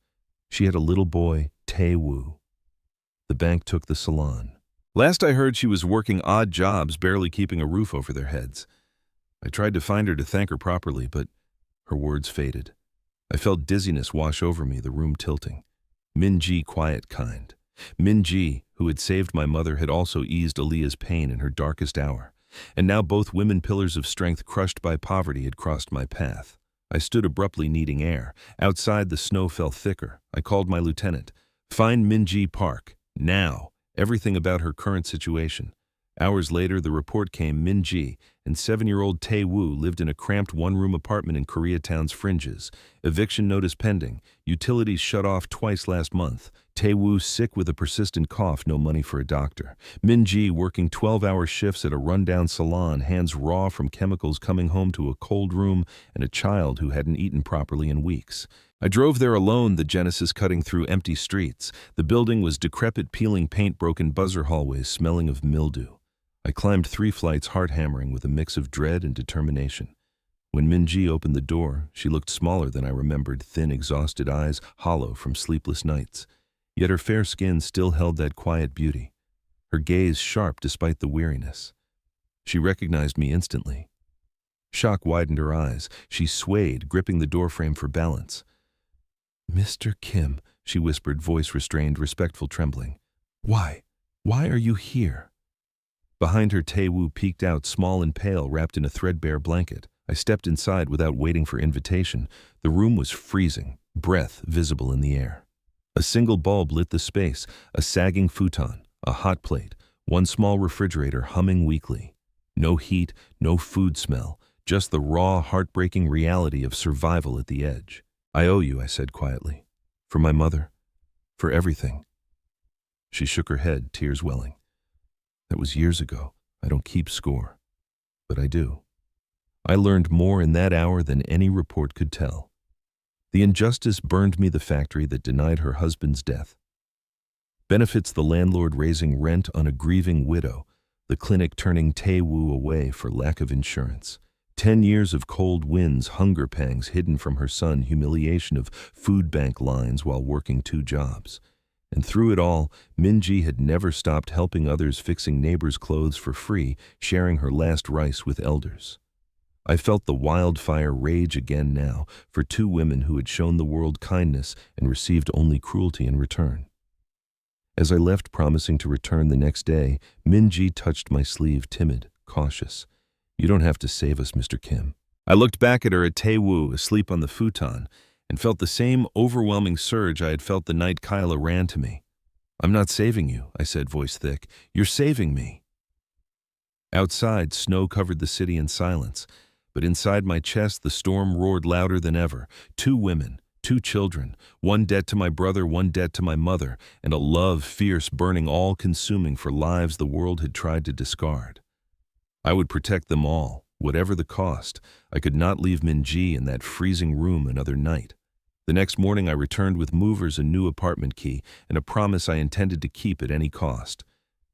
She had a little boy, Tae-woo. The bank took the salon. Last I heard, she was working odd jobs, barely keeping a roof over their heads. I tried to find her to thank her properly, but her words faded. I felt dizziness wash over me, the room tilting. Min-ji, quiet kind. Min-ji, who had saved my mother, had also eased Aaliyah's pain in her darkest hour. And now both women pillars of strength crushed by poverty had crossed my path. I stood abruptly, needing air. Outside, the snow fell thicker. I called my lieutenant. Find Min-ji Park. Now. Everything about her current situation. Hours later, the report came. Min-ji and 7-year-old Tae-woo lived in a cramped one-room apartment in Koreatown's fringes. Eviction notice pending. Utilities shut off twice last month. Tae-woo sick with a persistent cough, no money for a doctor. Min-ji working 12-hour shifts at a rundown salon, hands raw from chemicals, coming home to a cold room and a child who hadn't eaten properly in weeks. I drove there alone, the Genesis cutting through empty streets. The building was decrepit, peeling paint, broken buzzer hallways smelling of mildew. I climbed 3 flights, heart hammering with a mix of dread and determination. When Min-ji opened the door, she looked smaller than I remembered, thin, exhausted eyes, hollow from sleepless nights. Yet her fair skin still held that quiet beauty, her gaze sharp despite the weariness. She recognized me instantly. Shock widened her eyes. She swayed, gripping the doorframe for balance. "Mr. Kim," she whispered, voice restrained, respectful trembling. Why are you here?" Behind her, Tae-woo peeked out, small and pale, wrapped in a threadbare blanket. I stepped inside without waiting for invitation. The room was freezing, breath visible in the air. A single bulb lit the space, a sagging futon, a hot plate, one small refrigerator humming weakly. No heat, no food smell, just the raw, heartbreaking reality of survival at the edge. "I owe you," I said quietly. "For my mother. For everything." She shook her head, tears welling. "That was years ago. I don't keep score. But I do." I learned more in that hour than any report could tell. The injustice burned me, the factory that denied her husband's death. Benefits, the landlord raising rent on a grieving widow. The clinic turning Tae-woo away for lack of insurance. 10 years of cold winds, hunger pangs hidden from her son, humiliation of food bank lines while working 2 jobs. And through it all, Min-ji had never stopped helping others, fixing neighbors' clothes for free, sharing her last rice with elders. I felt the wildfire rage again now, for 2 women who had shown the world kindness and received only cruelty in return. As I left, promising to return the next day, Min-ji touched my sleeve, timid, cautious. "You don't have to save us, Mr. Kim." I looked back at her, at Tae-woo, asleep on the futon, and felt the same overwhelming surge I had felt the night Kyla ran to me. "I'm not saving you," I said, voice thick. "You're saving me." Outside, snow covered the city in silence, but inside my chest the storm roared louder than ever. 2 women, 2 children, one debt to my brother, one debt to my mother, and a love fierce, burning, all-consuming for lives the world had tried to discard. I would protect them all, whatever the cost. I could not leave Min-ji in that freezing room another night. The next morning I returned with movers, a new apartment key, and a promise I intended to keep at any cost.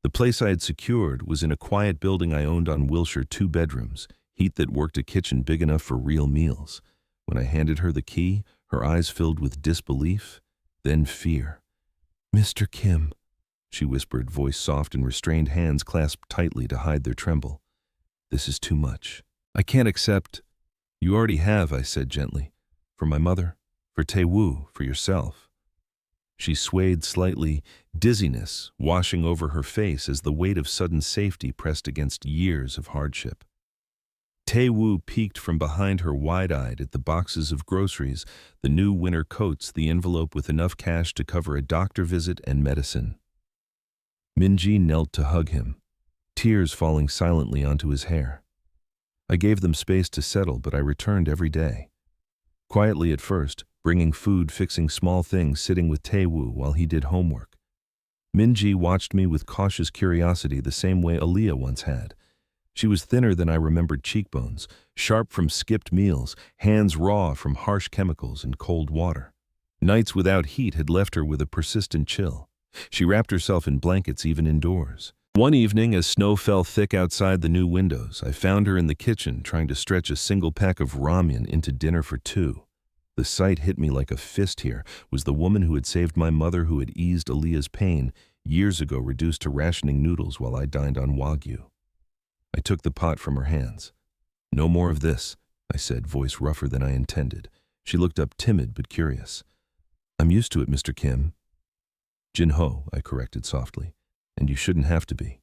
The place I had secured was in a quiet building I owned on Wilshire, 2 bedrooms, heat that worked, a kitchen big enough for real meals. When I handed her the key, her eyes filled with disbelief, then fear. "Mr. Kim," she whispered, voice soft and restrained, hands clasped tightly to hide their tremble. "This is too much. I can't accept." "You already have," I said gently. "For my mother, for Tae-woo, for yourself." She swayed slightly, dizziness washing over her face as the weight of sudden safety pressed against years of hardship. Tae-woo peeked from behind her, wide-eyed, at the boxes of groceries, the new winter coats, the envelope with enough cash to cover a doctor visit and medicine. Min-ji knelt to hug him, tears falling silently onto his hair. I gave them space to settle, but I returned every day. Quietly at first, bringing food, fixing small things, sitting with Tae-woo while he did homework. Min-ji watched me with cautious curiosity, the same way Aaliyah once had. She was thinner than I remembered, cheekbones, sharp from skipped meals, hands raw from harsh chemicals and cold water. Nights without heat had left her with a persistent chill. She wrapped herself in blankets even indoors. One evening, as snow fell thick outside the new windows, I found her in the kitchen trying to stretch a single pack of ramen into dinner for two. The sight hit me like a fist. Here was the woman who had saved my mother, who had eased Aaliyah's pain, years ago reduced to rationing noodles while I dined on Wagyu. I took the pot from her hands. "No more of this," I said, voice rougher than I intended. She looked up, timid but curious. "I'm used to it, Mr. Kim." "Jin-ho," I corrected softly. "And you shouldn't have to be."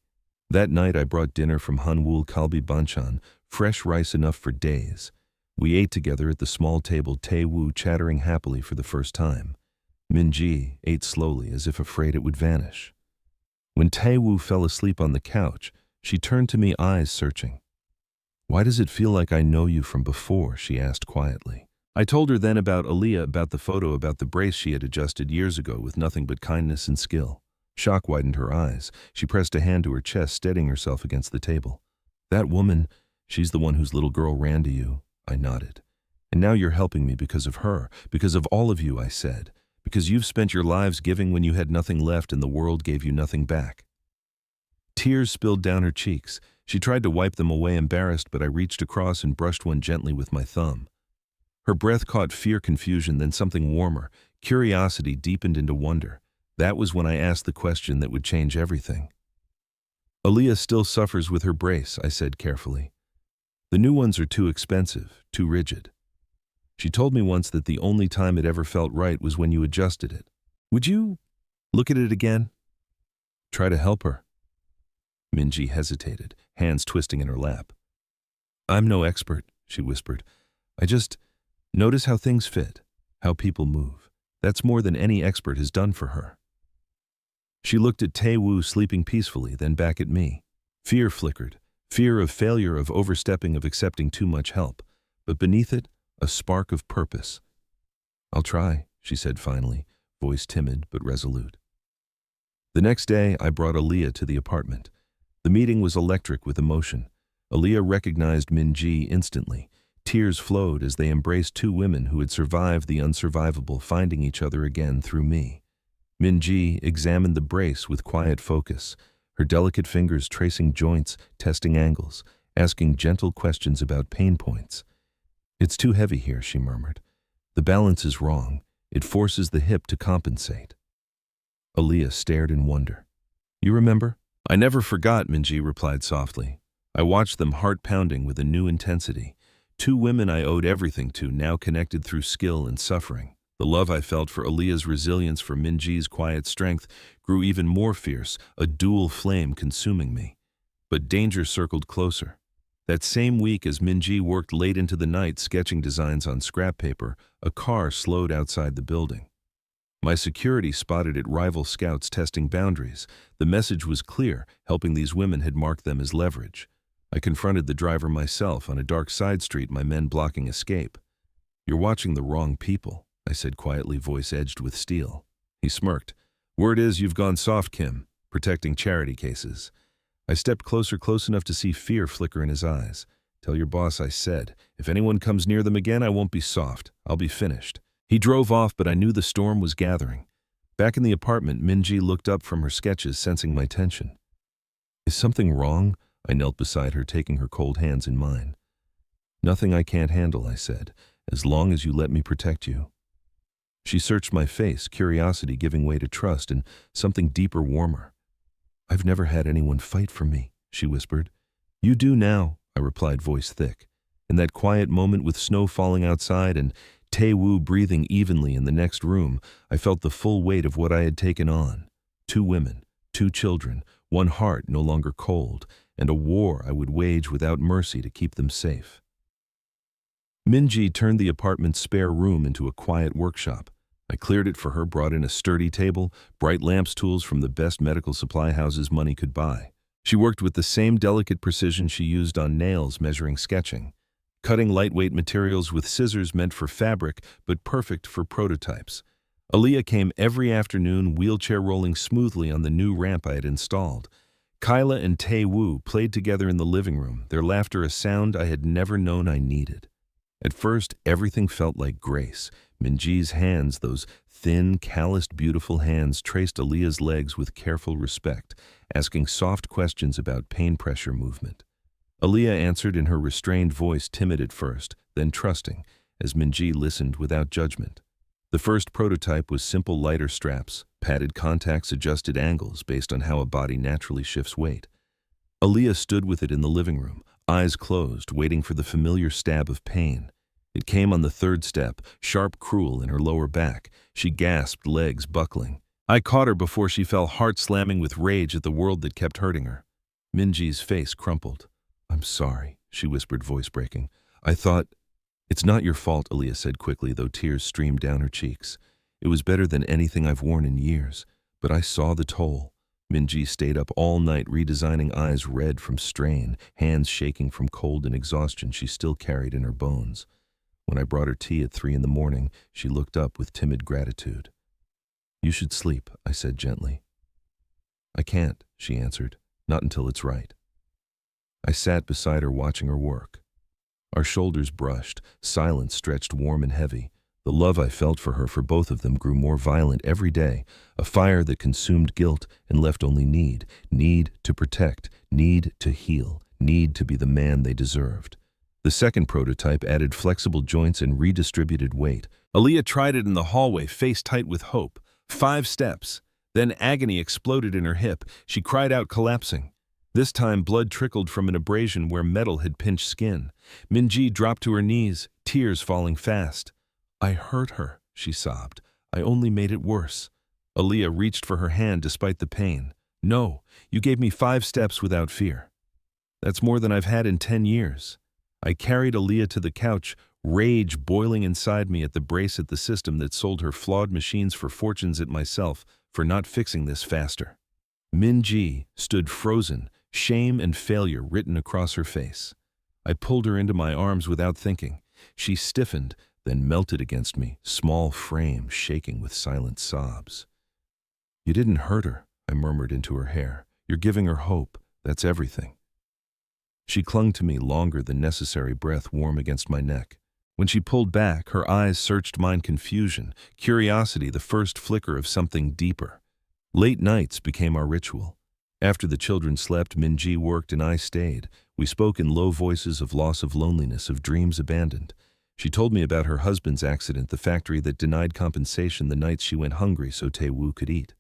That night I brought dinner from Hanwul Kalbi Banchan, fresh rice enough for days. We ate together at the small table, Tae-woo chattering happily for the first time. Min-ji ate slowly, as if afraid it would vanish. When Tae-woo fell asleep on the couch, she turned to me, eyes searching. "Why does it feel like I know you from before?" she asked quietly. I told her then about Aaliyah, about the photo, about the brace she had adjusted years ago with nothing but kindness and skill. Shock widened her eyes. She pressed a hand to her chest, steadying herself against the table. "That woman, she's the one whose little girl ran to you." I nodded. "And now you're helping me because of her, because of all of you," I said. "Because you've spent your lives giving when you had nothing left and the world gave you nothing back." Tears spilled down her cheeks. She tried to wipe them away, embarrassed, but I reached across and brushed one gently with my thumb. Her breath caught fear, confusion, then something warmer. Curiosity deepened into wonder. That was when I asked the question that would change everything. "Aaliyah still suffers with her brace," I said carefully. "The new ones are too expensive, too rigid. She told me once that the only time it ever felt right was when you adjusted it. Would you look at it again? Try to help her?" Min-ji hesitated, hands twisting in her lap. "I'm no expert," she whispered. "I just notice how things fit, how people move. That's more than any expert has done for her." She looked at Tae-woo sleeping peacefully, then back at me. Fear flickered. Fear of failure, of overstepping, of accepting too much help. But beneath it, a spark of purpose. "I'll try," she said finally, voice timid but resolute. The next day, I brought Aaliyah to the apartment. The meeting was electric with emotion. Aaliyah recognized Min-ji instantly. Tears flowed as they embraced two women who had survived the unsurvivable, finding each other again through me. Min-ji examined the brace with quiet focus, her delicate fingers tracing joints, testing angles, asking gentle questions about pain points. "It's too heavy here," she murmured. "The balance is wrong. It forces the hip to compensate." Aaliyah stared in wonder. "You remember?" "I never forgot," Min-ji replied softly. I watched them, heart pounding with a new intensity. Two women I owed everything to, now connected through skill and suffering. The love I felt for Aaliyah's resilience, for Min-ji's quiet strength, grew even more fierce, a dual flame consuming me. But danger circled closer. That same week, as Min-ji worked late into the night sketching designs on scrap paper, a car slowed outside the building. My security spotted it, rival scouts testing boundaries. The message was clear: helping these women had marked them as leverage. I confronted the driver myself on a dark side street, my men blocking escape. "You're watching the wrong people," I said quietly, voice edged with steel. He smirked. "Word is you've gone soft, Kim, protecting charity cases." I stepped closer, close enough to see fear flicker in his eyes. "Tell your boss," I said. "If anyone comes near them again, I won't be soft. I'll be finished." He drove off, but I knew the storm was gathering. Back in the apartment, Min-ji looked up from her sketches, sensing my tension. "Is something wrong?" I knelt beside her, taking her cold hands in mine. "Nothing I can't handle," I said, "as long as you let me protect you." She searched my face, curiosity giving way to trust and something deeper, warmer. "I've never had anyone fight for me," she whispered. "You do now," I replied, voice thick. In that quiet moment, with snow falling outside and Tae-woo breathing evenly in the next room, I felt the full weight of what I had taken on. Two women, two children, one heart no longer cold, and a war I would wage without mercy to keep them safe. Min-ji turned the apartment's spare room into a quiet workshop. I cleared it for her, brought in a sturdy table, bright lamps, tools from the best medical supply houses money could buy. She worked with the same delicate precision she used on nails, measuring sketching. Cutting lightweight materials with scissors meant for fabric, but perfect for prototypes. Aaliyah came every afternoon, wheelchair rolling smoothly on the new ramp I had installed. Kyla and Tae-woo played together in the living room, their laughter a sound I had never known I needed. At first, everything felt like grace. Minji's hands, those thin, calloused, beautiful hands, traced Aaliyah's legs with careful respect, asking soft questions about pain pressure movement. Aaliyah answered in her restrained voice, timid at first, then trusting, as Minji listened without judgment. The first prototype was simple lighter straps, padded contacts, adjusted angles based on how a body naturally shifts weight. Aaliyah stood with it in the living room, eyes closed, waiting for the familiar stab of pain. It came on the third step, sharp, cruel in her lower back. She gasped, legs buckling. I caught her before she fell, heart slamming with rage at the world that kept hurting her. Minji's face crumpled. "I'm sorry," she whispered, voice breaking. "I thought—" "It's not your fault," Aaliyah said quickly, though tears streamed down her cheeks. "It was better than anything I've worn in years, but I saw the toll." Minji stayed up all night, redesigning, eyes red from strain, hands shaking from cold and exhaustion she still carried in her bones. When I brought her tea at 3 a.m, she looked up with timid gratitude. "You should sleep," I said gently. "I can't," she answered, "not until it's right." I sat beside her, watching her work. Our shoulders brushed, silence stretched warm and heavy. The love I felt for her, for both of them, grew more violent every day, a fire that consumed guilt and left only need to protect, need to heal, need to be the man they deserved. The second prototype added flexible joints and redistributed weight. Aaliyah tried it in the hallway, face tight with hope. 5 steps. Then agony exploded in her hip. She cried out, collapsing. This time, blood trickled from an abrasion where metal had pinched skin. Minji dropped to her knees, tears falling fast. "I hurt her," she sobbed. "I only made it worse." Aaliyah reached for her hand despite the pain. "No, you gave me 5 steps without fear. That's more than I've had in 10 years. I carried Aaliyah to the couch, rage boiling inside me at the brace at the system that sold her flawed machines for fortunes, at myself for not fixing this faster. Minji stood frozen, shame and failure written across her face. I pulled her into my arms without thinking. She stiffened, then melted against me, small frame shaking with silent sobs. "You didn't hurt her," I murmured into her hair. "You're giving her hope. That's everything." She clung to me longer than necessary, breath warm against my neck. When she pulled back, her eyes searched mine, confusion, curiosity, the first flicker of something deeper. Late nights became our ritual. After the children slept, Minji worked and I stayed. We spoke in low voices of loss, of loneliness, of dreams abandoned. She told me about her husband's accident, the factory that denied compensation, the nights she went hungry so Tae-woo could eat.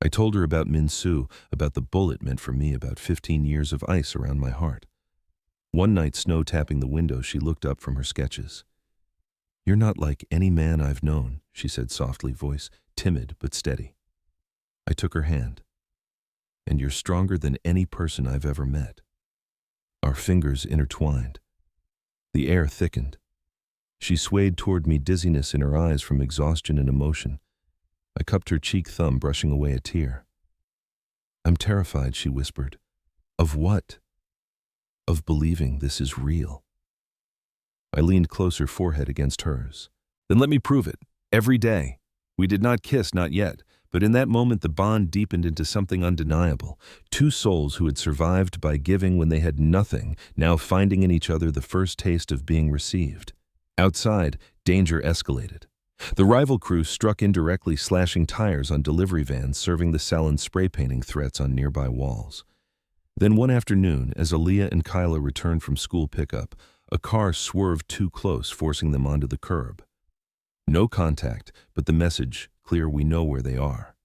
I told her about Min-soo, about the bullet meant for me, about 15 years of ice around my heart. One night, snow tapping the window, she looked up from her sketches. "You're not like any man I've known," she said softly, voice timid but steady. I took her hand. "And you're stronger than any person I've ever met." Our fingers intertwined. The air thickened. She swayed toward me, dizziness in her eyes from exhaustion and emotion. I cupped her cheek, thumb brushing away a tear. "I'm terrified," she whispered. "Of what?" "Of believing this is real." I leaned closer, forehead against hers. "Then let me prove it. Every day." We did not kiss, not yet, but in that moment the bond deepened into something undeniable. 2 souls who had survived by giving when they had nothing, now finding in each other the first taste of being received. Outside, danger escalated. The rival crew struck indirectly, slashing tires on delivery vans, serving the Salon, spray painting threats on nearby walls. Then one afternoon, as Aaliyah and Kyla returned from school pickup, a car swerved too close, forcing them onto the curb. No contact, but the message, clear: we know where they are.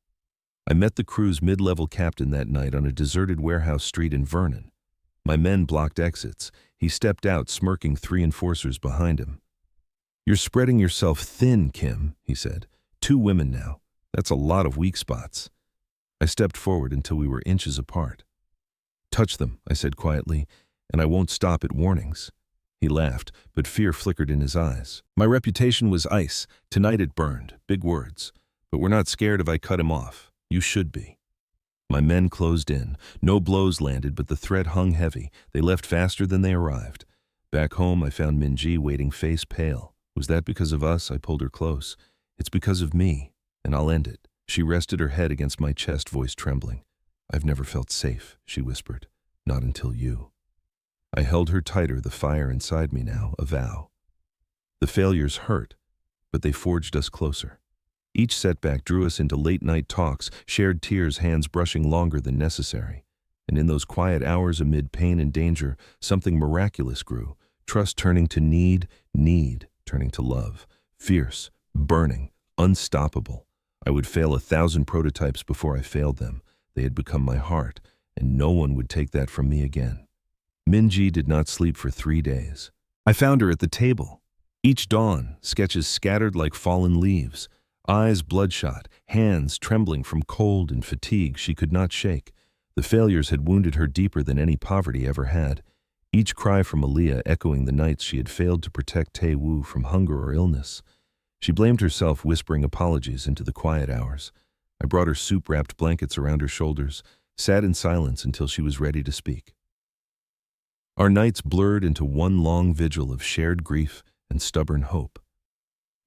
I met the crew's mid-level captain that night on a deserted warehouse street in Vernon. My men blocked exits. He stepped out, smirking, 3 enforcers behind him. "You're spreading yourself thin, Kim," he said. 2 women now. That's a lot of weak spots." I stepped forward until we were inches apart. "Touch them," I said quietly, "and I won't stop at warnings." He laughed, but fear flickered in his eyes. "My reputation was ice. Tonight it burned." Big words. "But we're not scared if I cut him off. You should be." My men closed in. No blows landed, but the threat hung heavy. They left faster than they arrived. Back home, I found Minji waiting, face pale. "Was that because of us?" I pulled her close. "It's because of me, and I'll end it." She rested her head against my chest, voice trembling. "I've never felt safe," she whispered. "Not until you." I held her tighter, the fire inside me now, a vow. The failures hurt, but they forged us closer. Each setback drew us into late-night talks, shared tears, hands brushing longer than necessary. And in those quiet hours amid pain and danger, something miraculous grew. Trust turning to need turning to love. Fierce, burning, unstoppable. I would fail 1,000 prototypes before I failed them. They had become my heart, and no one would take that from me again. Minji did not sleep for 3 days. I found her at the table. Each dawn, sketches scattered like fallen leaves. Eyes bloodshot, hands trembling from cold and fatigue she could not shake. The failures had wounded her deeper than any poverty ever had. Each cry from Aaliyah echoing the nights she had failed to protect Tae-woo from hunger or illness. She blamed herself, whispering apologies into the quiet hours. I brought her soup-wrapped blankets around her shoulders, sat in silence until she was ready to speak. Our nights blurred into one long vigil of shared grief and stubborn hope.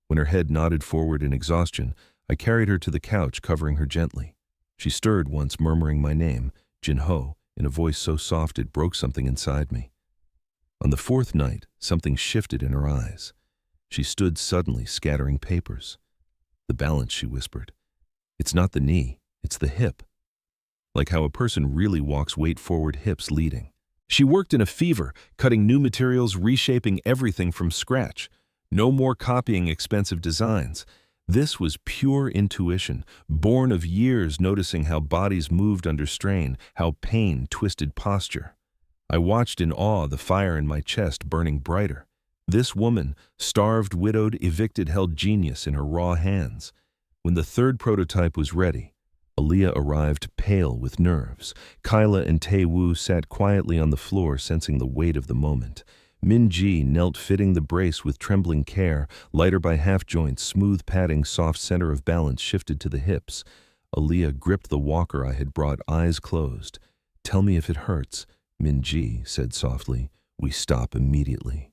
When her head nodded forward in exhaustion, I carried her to the couch, covering her gently. She stirred once, murmuring my name, Jin-ho, in a voice so soft it broke something inside me. On the 4th night, something shifted in her eyes. She stood suddenly, scattering papers. "The balance," she whispered. "It's not the knee, it's the hip." Like how a person really walks, weight forward, hips leading. She worked in a fever, cutting new materials, reshaping everything from scratch. No more copying expensive designs. This was pure intuition, born of years noticing how bodies moved under strain, how pain twisted posture. I watched in awe, the fire in my chest burning brighter. This woman, starved, widowed, evicted, held genius in her raw hands. When the 3rd prototype was ready, Aaliyah arrived, pale with nerves. Kyla and Tae-woo sat quietly on the floor, sensing the weight of the moment. Min-ji knelt, fitting the brace with trembling care, lighter by half joints, smooth padding, soft center of balance shifted to the hips. Aaliyah gripped the walker I had brought, eyes closed. "Tell me if it hurts," Min-ji said softly. "We stop immediately."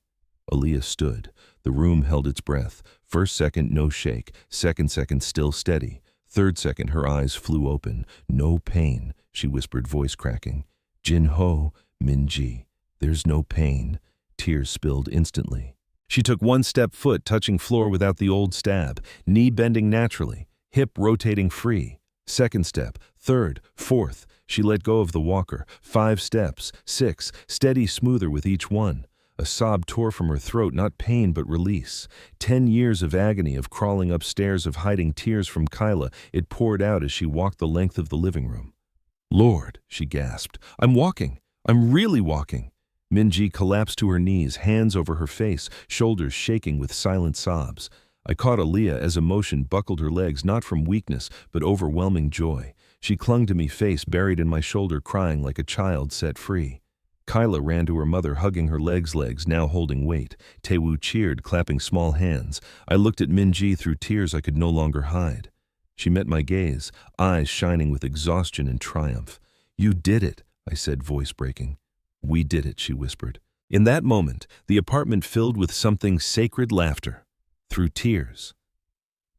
Aaliyah stood. The room held its breath. First second, no shake. Second still steady. Third second, her eyes flew open. "No pain," she whispered, voice cracking. "Jin-ho, Min-ji, there's no pain." Tears spilled instantly. She took one step, foot touching floor without the old stab, knee bending naturally, hip rotating free. Second step, third, fourth. She let go of the walker. 5 steps, 6, steady, smoother with each one. A sob tore from her throat, not pain but release. 10 years of agony, of crawling upstairs, of hiding tears from Kyla. It poured out as she walked the length of the living room. "Lord," she gasped, "I'm walking. I'm really walking." Min-ji collapsed to her knees, hands over her face, shoulders shaking with silent sobs. I caught Aaliyah as emotion buckled her legs, not from weakness, but overwhelming joy. She clung to me, face buried in my shoulder, crying like a child set free. Kyla ran to her mother, hugging her legs now holding weight. Tae-woo cheered, clapping small hands. I looked at Min-ji through tears I could no longer hide. She met my gaze, eyes shining with exhaustion and triumph. "You did it," I said, voice breaking. "We did it," she whispered. In that moment, the apartment filled with something sacred, laughter. Through tears.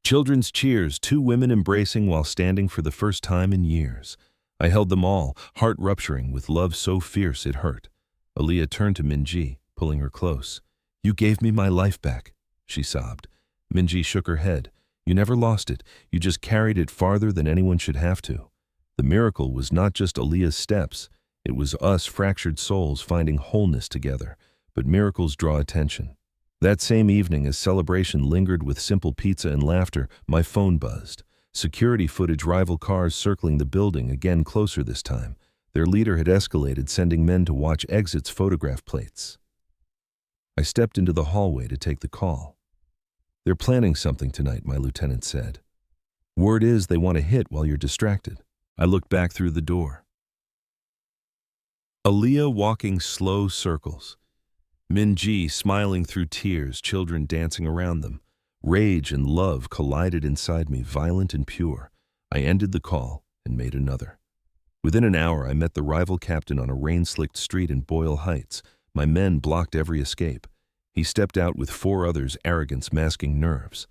Children's cheers, 2 women embracing while standing for the first time in years. I held them all, heart rupturing with love so fierce it hurt. Aaliyah turned to Min-ji, pulling her close. "You gave me my life back," she sobbed. Min-ji shook her head. "You never lost it. You just carried it farther than anyone should have to." The miracle was not just Aaliyah's steps. It was us fractured souls finding wholeness together. But miracles draw attention. That same evening, as celebration lingered with simple pizza and laughter, my phone buzzed. Security footage, rival cars circling the building, again closer this time. Their leader had escalated, sending men to watch exits, photograph plates. I stepped into the hallway to take the call. "They're planning something tonight," my lieutenant said. "Word is they want to hit while you're distracted." I looked back through the door. Aaliyah walking slow circles. Min-ji smiling through tears, children dancing around them. Rage and love collided inside me, violent and pure. I ended the call and made another. Within an hour, I met the rival captain on a rain-slicked street in Boyle Heights. My men blocked every escape. He stepped out with 4 others, arrogance masking nerves.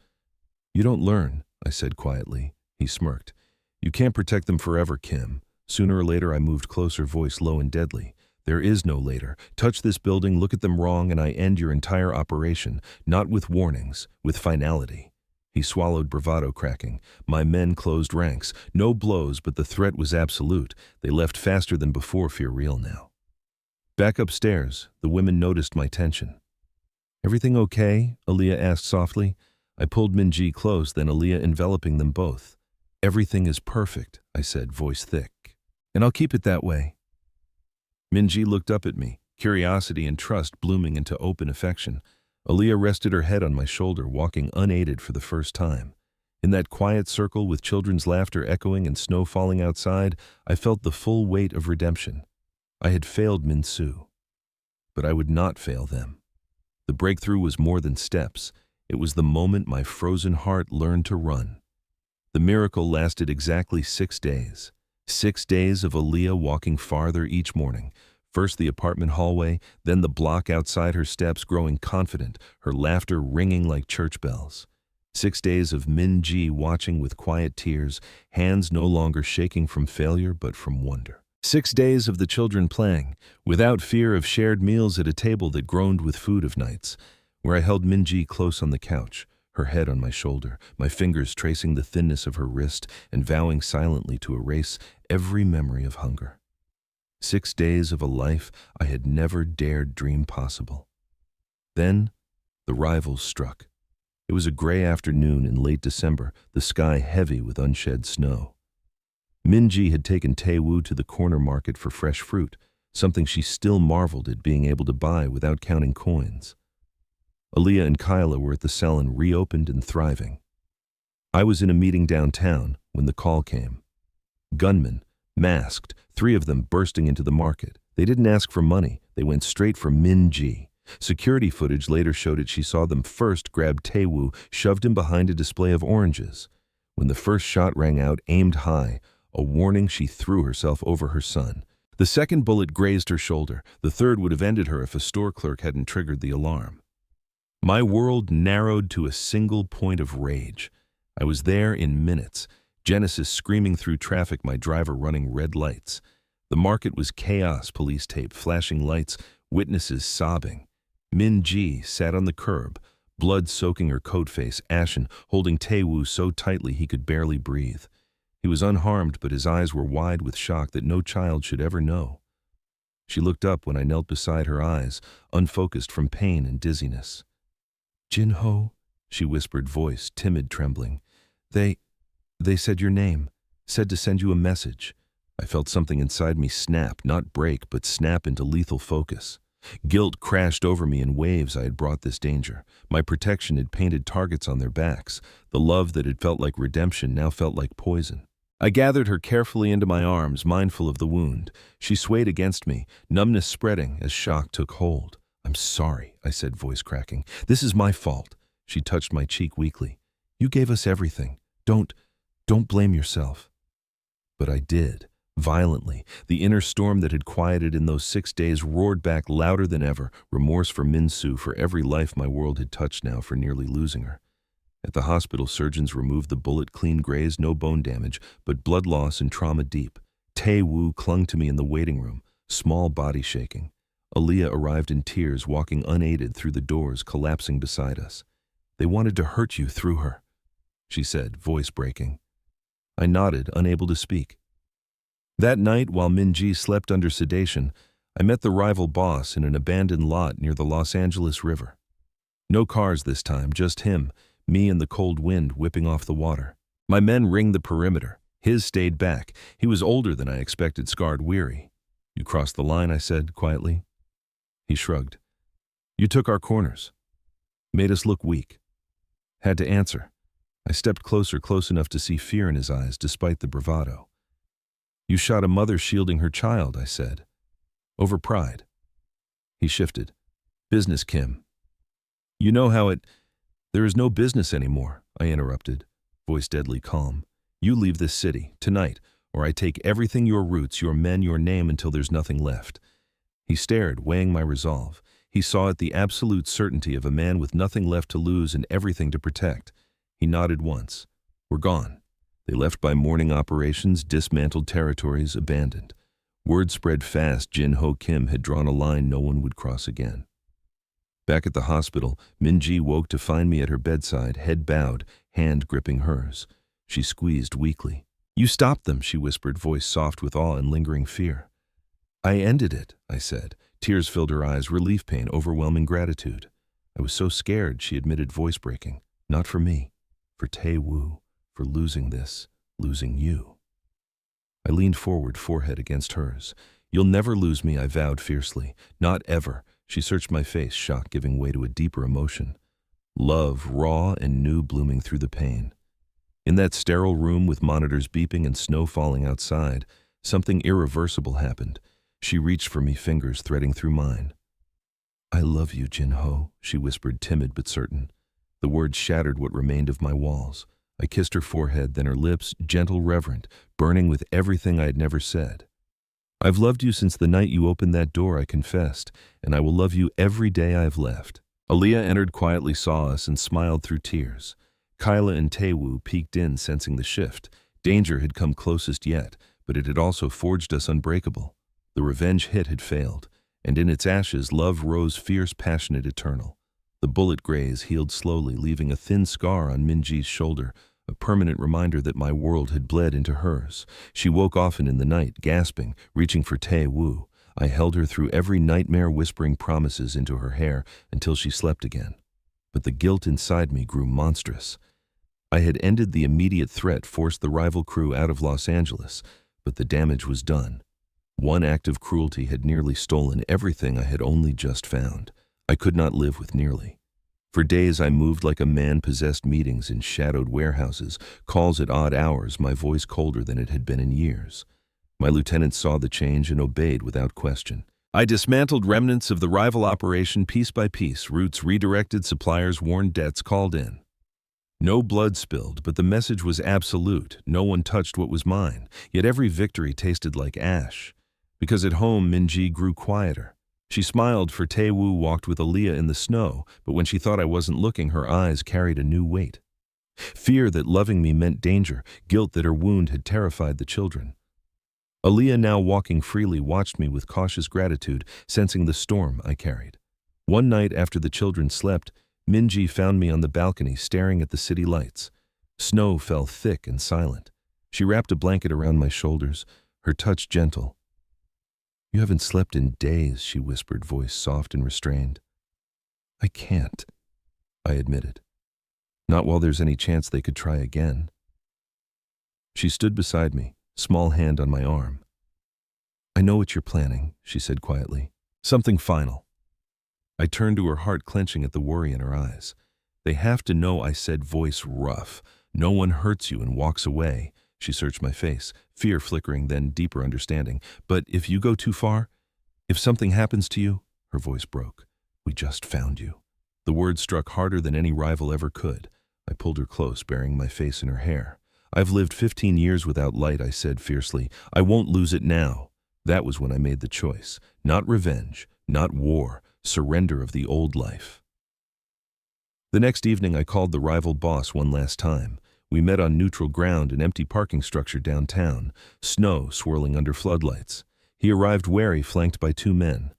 "You don't learn," I said quietly. He smirked. "You can't protect them forever, Kim." Sooner or later, I moved closer, voice low and deadly. There is no later. Touch this building, look at them wrong, and I end your entire operation, not with warnings, with finality. He swallowed, bravado cracking. My men closed ranks. No blows, but the threat was absolute. They left faster than before, fear real now. Back upstairs, the women noticed my tension. Everything okay? Aaliyah asked softly. I pulled Minji close, then Aaliyah enveloping them both. Everything is perfect, I said, voice thick. And I'll keep it that way. Minji looked up at me, curiosity and trust blooming into open affection. Aaliyah rested her head on my shoulder, walking unaided for the first time. In that quiet circle with children's laughter echoing and snow falling outside, I felt the full weight of redemption. I had failed Minsu, but I would not fail them. The breakthrough was more than steps. It was the moment my frozen heart learned to run. The miracle lasted exactly 6 days. 6 days of Aaliyah walking farther each morning. First the apartment hallway, then the block outside her steps, growing confident, her laughter ringing like church bells. 6 days of Minji watching with quiet tears, hands no longer shaking from failure but from wonder. 6 days of the children playing, without fear of shared meals at a table that groaned with food of nights, where I held Minji close on the couch, her head on my shoulder, my fingers tracing the thinness of her wrist and vowing silently to erase every memory of hunger. 6 days of a life I had never dared dream possible. Then, the rivals struck. It was a gray afternoon in late December, the sky heavy with unshed snow. Minji had taken Taewoo to the corner market for fresh fruit, something she still marveled at being able to buy without counting coins. Aaliyah and Kyla were at the salon, reopened and thriving. I was in a meeting downtown when the call came. Gunmen, masked, 3 of them bursting into the market. They didn't ask for money, they went straight for Minji. Security footage later showed it. She saw them first grab Taewoo, shoved him behind a display of oranges. When the first shot rang out, aimed high, a warning, she threw herself over her son. The second bullet grazed her shoulder. The third would have ended her if a store clerk hadn't triggered the alarm. My world narrowed to a single point of rage. I was there in minutes. Genesis screaming through traffic, my driver running red lights. The market was chaos, police tape, flashing lights, witnesses sobbing. Minji sat on the curb, blood soaking her coat face, ashen, holding Taewoo so tightly he could barely breathe. He was unharmed, but his eyes were wide with shock that no child should ever know. She looked up when I knelt beside her, eyes unfocused from pain and dizziness. "Jin-ho," she whispered, voice timid, trembling. They said your name, said to send you a message." I felt something inside me snap, not break, but snap into lethal focus. Guilt crashed over me in waves. I had brought this danger. My protection had painted targets on their backs. The love that had felt like redemption now felt like poison. I gathered her carefully into my arms, mindful of the wound. She swayed against me, numbness spreading as shock took hold. "I'm sorry," I said, voice cracking. "This is my fault." She touched my cheek weakly. "You gave us everything. Don't blame yourself." But I did. Violently, the inner storm that had quieted in those 6 days roared back louder than ever, remorse for Minsu, for every life my world had touched now, for nearly losing her. At the hospital, surgeons removed the bullet, clean grazed, no bone damage, but blood loss and trauma deep. Taewoo clung to me in the waiting room, small body shaking. Aaliyah arrived in tears, walking unaided through the doors, collapsing beside us. "They wanted to hurt you through her," she said, voice breaking. I nodded, unable to speak. That night, while Minji slept under sedation, I met the rival boss in an abandoned lot near the Los Angeles River. No cars this time, just him, me and the cold wind whipping off the water. My men ringed the perimeter. His stayed back. He was older than I expected, scarred, weary. "You crossed the line," I said quietly. He shrugged. "You took our corners. Made us look weak." Had to answer. I stepped closer, close enough to see fear in his eyes, despite the bravado. "You shot a mother shielding her child," I said. "Over pride." He shifted. "Business, Kim." "You know how it—" "There is no business anymore," I interrupted, voice deadly calm. "You leave this city, tonight, or I take everything, your roots, your men, your name, until there's nothing left." He stared, weighing my resolve. He saw it, the absolute certainty of a man with nothing left to lose and everything to protect. He nodded once. "We're gone." They left by morning operations, dismantled territories, abandoned. Word spread fast Jin Ho Kim had drawn a line no one would cross again. Back at the hospital, Minji woke to find me at her bedside, head bowed, hand gripping hers. She squeezed weakly. "You stopped them," she whispered, voice soft with awe and lingering fear. "I ended it," I said. Tears filled her eyes, relief, pain, overwhelming gratitude. "I was so scared," she admitted, voice breaking. "Not for me, for Tae-woo, for losing this, losing you." I leaned forward, forehead against hers. "You'll never lose me," I vowed fiercely. "Not ever." She searched my face, shock giving way to a deeper emotion. Love, raw and new, blooming through the pain. In that sterile room with monitors beeping and snow falling outside, something irreversible happened. She reached for me, fingers threading through mine. "I love you, Jin-ho," she whispered, timid but certain. The words shattered what remained of my walls. I kissed her forehead, then her lips, gentle, reverent, burning with everything I had never said. "I've loved you since the night you opened that door," I confessed, "and I will love you every day I've left." Aaliyah entered quietly, saw us, and smiled through tears. Kyla and Tae-woo peeked in, sensing the shift. Danger had come closest yet, but it had also forged us unbreakable. The revenge hit had failed, and in its ashes love rose fierce, passionate, eternal. The bullet graze healed slowly, leaving a thin scar on Minji's shoulder, a permanent reminder that my world had bled into hers. She woke often in the night, gasping, reaching for Tae-woo. I held her through every nightmare, whispering promises into her hair until she slept again. But the guilt inside me grew monstrous. I had ended the immediate threat, forced the rival crew out of Los Angeles, but the damage was done. One act of cruelty had nearly stolen everything I had only just found. I could not live with nearly. For days I moved like a man possessed, meetings in shadowed warehouses, calls at odd hours, my voice colder than it had been in years. My lieutenants saw the change and obeyed without question. I dismantled remnants of the rival operation piece by piece, routes redirected, suppliers warned, debts called in. No blood spilled, but the message was absolute. No one touched what was mine, yet every victory tasted like ash. Because at home, Minji grew quieter. She smiled, for Tae-woo walked with Aaliyah in the snow, but when she thought I wasn't looking, her eyes carried a new weight. Fear that loving me meant danger, guilt that her wound had terrified the children. Aaliyah, now walking freely, watched me with cautious gratitude, sensing the storm I carried. One night after the children slept, Minji found me on the balcony staring at the city lights. Snow fell thick and silent. She wrapped a blanket around my shoulders, her touch gentle. "You haven't slept in days," she whispered, voice soft and restrained. "I can't," I admitted. "Not while there's any chance they could try again." She stood beside me, small hand on my arm. "I know what you're planning," she said quietly. "Something final." I turned to her, heart clenching at the worry in her eyes. "They have to know," I said, voice rough. "No one hurts you and walks away." She searched my face, fear flickering, then deeper understanding. "But if you go too far, if something happens to you," her voice broke. "We just found you." The words struck harder than any rival ever could. I pulled her close, burying my face in her hair. "I've lived 15 years without light," I said fiercely. "I won't lose it now." That was when I made the choice. Not revenge, not war, surrender of the old life. The next evening I called the rival boss one last time. We met on neutral ground, an empty parking structure downtown, snow swirling under floodlights. He arrived wary, flanked by 2 men.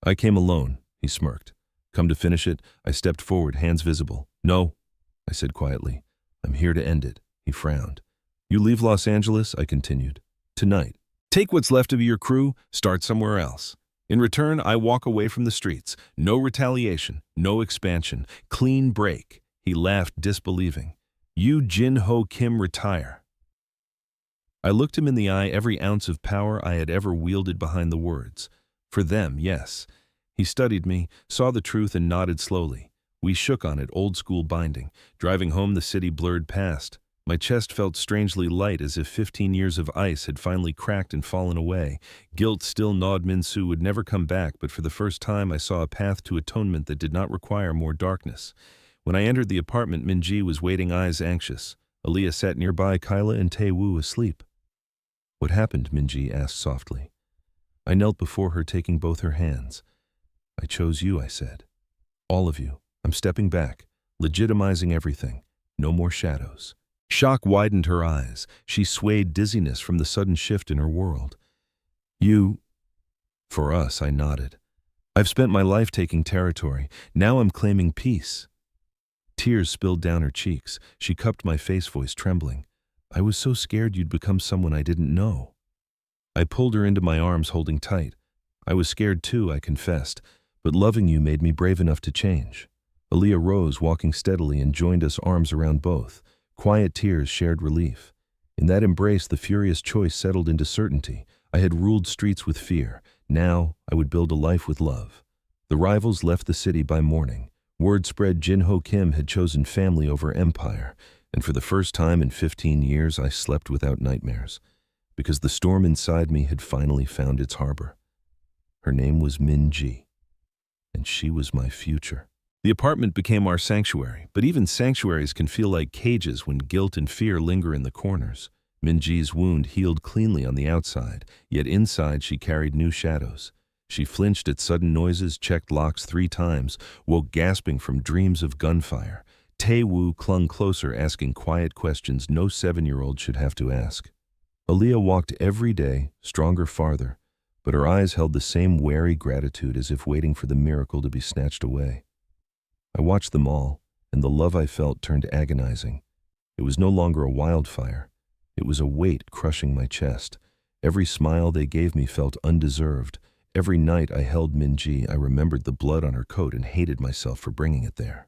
"I came alone," he smirked. "Come to finish it?" I stepped forward, hands visible. "No," I said quietly. "I'm here to end it." He frowned. "You leave Los Angeles," I continued, "tonight. Take what's left of your crew, start somewhere else. In return, I walk away from the streets. No retaliation, no expansion, clean break." He laughed, disbelieving. "You, Jin Ho Kim, retire." I looked him in the eye, every ounce of power I had ever wielded behind the words. For them, yes. He studied me, saw the truth, and nodded slowly. We shook on it, old-school binding. Driving home, the city blurred past. My chest felt strangely light, as if 15 years of ice had finally cracked and fallen away. Guilt still gnawed. Min-soo would never come back, but for the first time I saw a path to atonement that did not require more darkness. When I entered the apartment, Minji was waiting, eyes anxious. Aaliyah sat nearby, Kyla and Tae-woo asleep. "What happened?" Minji asked softly. I knelt before her, taking both her hands. "I chose you," I said. "All of you. I'm stepping back, legitimizing everything. No more shadows." Shock widened her eyes. She swayed, dizziness from the sudden shift in her world. You, for us, I nodded. I've spent my life taking territory. Now I'm claiming peace. Tears spilled down her cheeks. She cupped my face, voice trembling. I was so scared you'd become someone I didn't know. I pulled her into my arms, holding tight. I was scared too, I confessed, but loving you made me brave enough to change. Aaliyah rose, walking steadily, and joined us, arms around both. Quiet tears shared relief. In that embrace, the furious choice settled into certainty. I had ruled streets with fear. Now I would build a life with love. The rivals left the city by morning. Word spread Jin-Ho Kim had chosen family over empire, and for the first time in 15 years I slept without nightmares, because the storm inside me had finally found its harbor. Her name was Min-ji, and she was my future. The apartment became our sanctuary, but even sanctuaries can feel like cages when guilt and fear linger in the corners. Min-ji's wound healed cleanly on the outside, yet inside she carried new shadows. She flinched at sudden noises, checked locks 3 times, woke gasping from dreams of gunfire. Tae-woo clung closer, asking quiet questions no 7-year-old should have to ask. Aaliyah walked every day, stronger, farther, but her eyes held the same wary gratitude, as if waiting for the miracle to be snatched away. I watched them all, and the love I felt turned agonizing. It was no longer a wildfire. It was a weight crushing my chest. Every smile they gave me felt undeserved. Every night I held Min-ji, I remembered the blood on her coat and hated myself for bringing it there.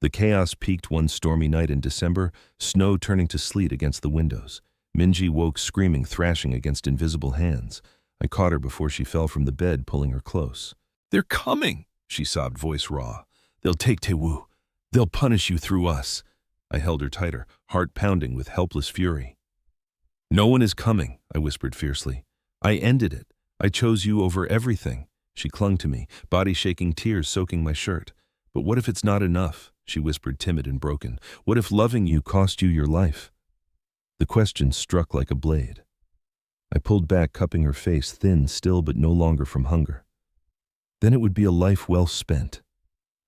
The chaos peaked one stormy night in December, snow turning to sleet against the windows. Min-ji woke screaming, thrashing against invisible hands. I caught her before she fell from the bed, pulling her close. "They're coming," she sobbed, voice raw. "They'll take Tae-woo. They'll punish you through us." I held her tighter, heart pounding with helpless fury. "No one is coming," I whispered fiercely. "I ended it. I chose you over everything." She clung to me, body shaking, tears soaking my shirt. "But what if it's not enough?" she whispered, timid and broken. "What if loving you cost you your life?" The question struck like a blade. I pulled back, cupping her face, thin still but no longer from hunger. "Then it would be a life well spent,"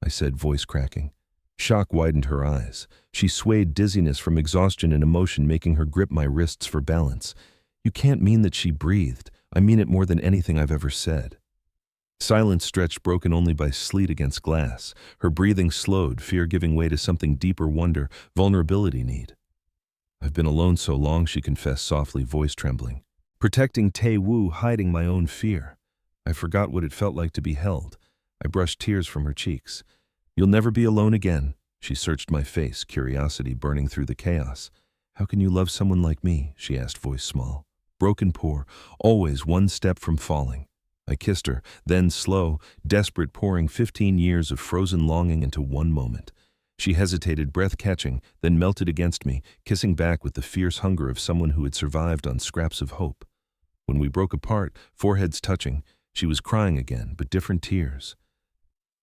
I said, voice cracking. Shock widened her eyes. She swayed, dizziness from exhaustion and emotion making her grip my wrists for balance. "You can't mean that she breathed. I mean it more than anything I've ever said." Silence stretched, broken only by sleet against glass. Her breathing slowed, fear giving way to something deeper, wonder, vulnerability, need. "I've been alone so long," she confessed softly, voice trembling. "Protecting Tae-woo, hiding my own fear. I forgot what it felt like to be held." I brushed tears from her cheeks. "You'll never be alone again." She searched my face, curiosity burning through the chaos. "How can you love someone like me?" she asked, voice small. "Broken, poor, always one step from falling." I kissed her, then slow, desperate, pouring 15 years of frozen longing into one moment. She hesitated, breath catching, then melted against me, kissing back with the fierce hunger of someone who had survived on scraps of hope. When we broke apart, foreheads touching, she was crying again, but different tears.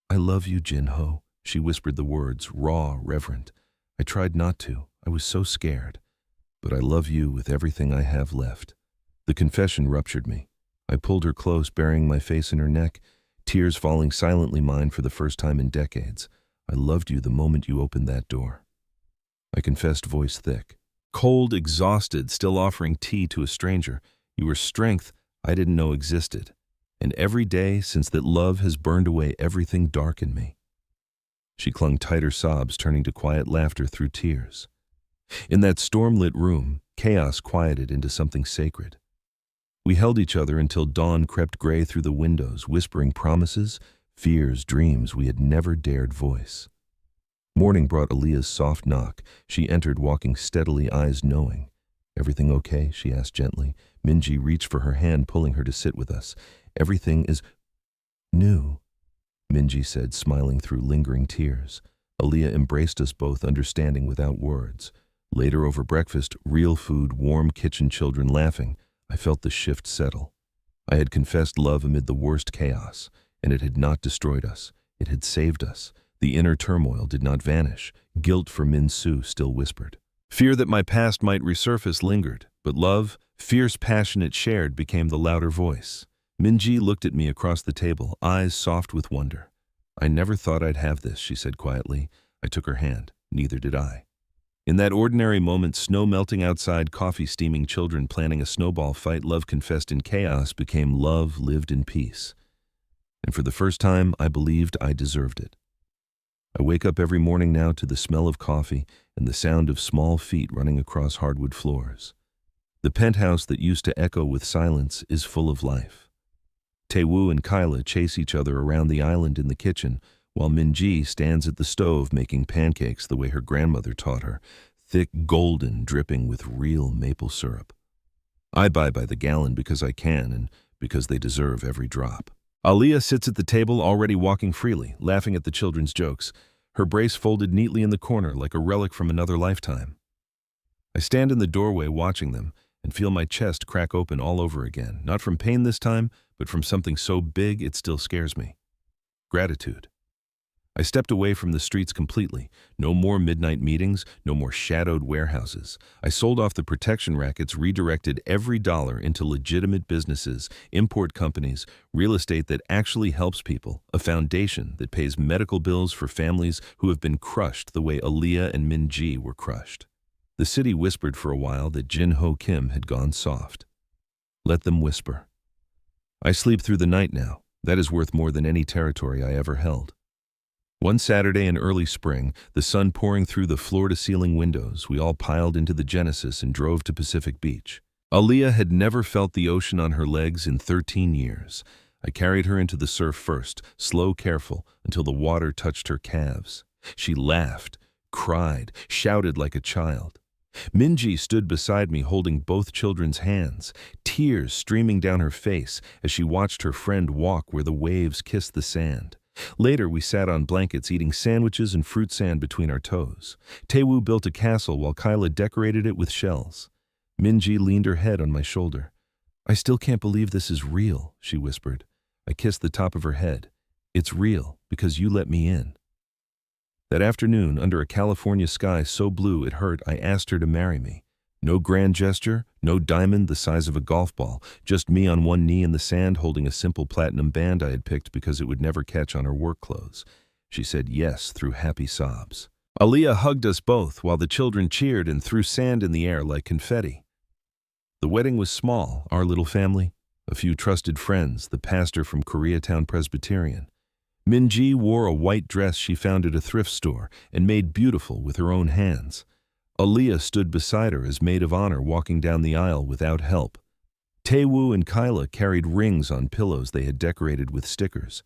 "I love you, Jin-Ho," she whispered the words, raw, reverent. I tried not to. I was so scared. "But I love you with everything I have left." The confession ruptured me. I pulled her close, burying my face in her neck, tears falling silently mine for the first time in decades. "I loved you the moment you opened that door." I confessed, voice thick. Cold, exhausted, still offering tea to a stranger. "You were strength I didn't know existed. And every day since that love has burned away everything dark in me." She clung tighter, sobs turning to quiet laughter through tears. In that storm-lit room, chaos quieted into something sacred. We held each other until dawn crept gray through the windows, whispering promises, fears, dreams we had never dared voice. Morning brought Aaliyah's soft knock. She entered, walking steadily, eyes knowing. "Everything okay?" she asked gently. Min-ji reached for her hand, pulling her to sit with us. "Everything is new," Min-ji said, smiling through lingering tears. Aaliyah embraced us both, understanding without words. Later over breakfast, real food, warm kitchen, children laughing, I felt the shift settle. I had confessed love amid the worst chaos, and it had not destroyed us. It had saved us. The inner turmoil did not vanish. Guilt for Min-soo still whispered. Fear that my past might resurface lingered, but love, fierce, passionate, shared, became the louder voice. Min-ji looked at me across the table, eyes soft with wonder. "I never thought I'd have this," she said quietly. I took her hand. "Neither did I." In that ordinary moment, snow melting outside, coffee steaming, children planning a snowball fight, love confessed in chaos became love lived in peace. And for the first time, I believed I deserved it. I wake up every morning now to the smell of coffee and the sound of small feet running across hardwood floors. The penthouse that used to echo with silence is full of life. Taewoo and Kyla chase each other around the island in the kitchen, while Minji stands at the stove making pancakes the way her grandmother taught her, thick, golden, dripping with real maple syrup. I buy by the gallon because I can and because they deserve every drop. Aaliyah sits at the table, already walking freely, laughing at the children's jokes, her brace folded neatly in the corner like a relic from another lifetime. I stand in the doorway watching them and feel my chest crack open all over again, not from pain this time, but from something so big it still scares me. Gratitude. I stepped away from the streets completely. No more midnight meetings, no more shadowed warehouses. I sold off the protection rackets, redirected every dollar into legitimate businesses, import companies, real estate that actually helps people, a foundation that pays medical bills for families who have been crushed the way Aaliyah and Minji were crushed. The city whispered for a while that Jin Ho Kim had gone soft. Let them whisper. I sleep through the night now. That is worth more than any territory I ever held. One Saturday in early spring, the sun pouring through the floor-to-ceiling windows, we all piled into the Genesis and drove to Pacific Beach. Aaliyah had never felt the ocean on her legs in 13 years. I carried her into the surf first, slow, careful, until the water touched her calves. She laughed, cried, shouted like a child. Minji stood beside me holding both children's hands, tears streaming down her face as she watched her friend walk where the waves kissed the sand. Later, we sat on blankets eating sandwiches and fruit sand between our toes. Taewoo built a castle while Kyla decorated it with shells. Minji leaned her head on my shoulder. I still can't believe this is real, she whispered. I kissed the top of her head. It's real because you let me in. That afternoon, under a California sky so blue it hurt, I asked her to marry me. No grand gesture, no diamond the size of a golf ball, just me on one knee in the sand holding a simple platinum band I had picked because it would never catch on her work clothes. She said yes through happy sobs. Aaliyah hugged us both while the children cheered and threw sand in the air like confetti. The wedding was small, our little family, a few trusted friends, the pastor from Koreatown Presbyterian. Minji wore a white dress she found at a thrift store and made beautiful with her own hands. Aaliyah stood beside her as maid of honor walking down the aisle without help. Taewoo and Kyla carried rings on pillows they had decorated with stickers.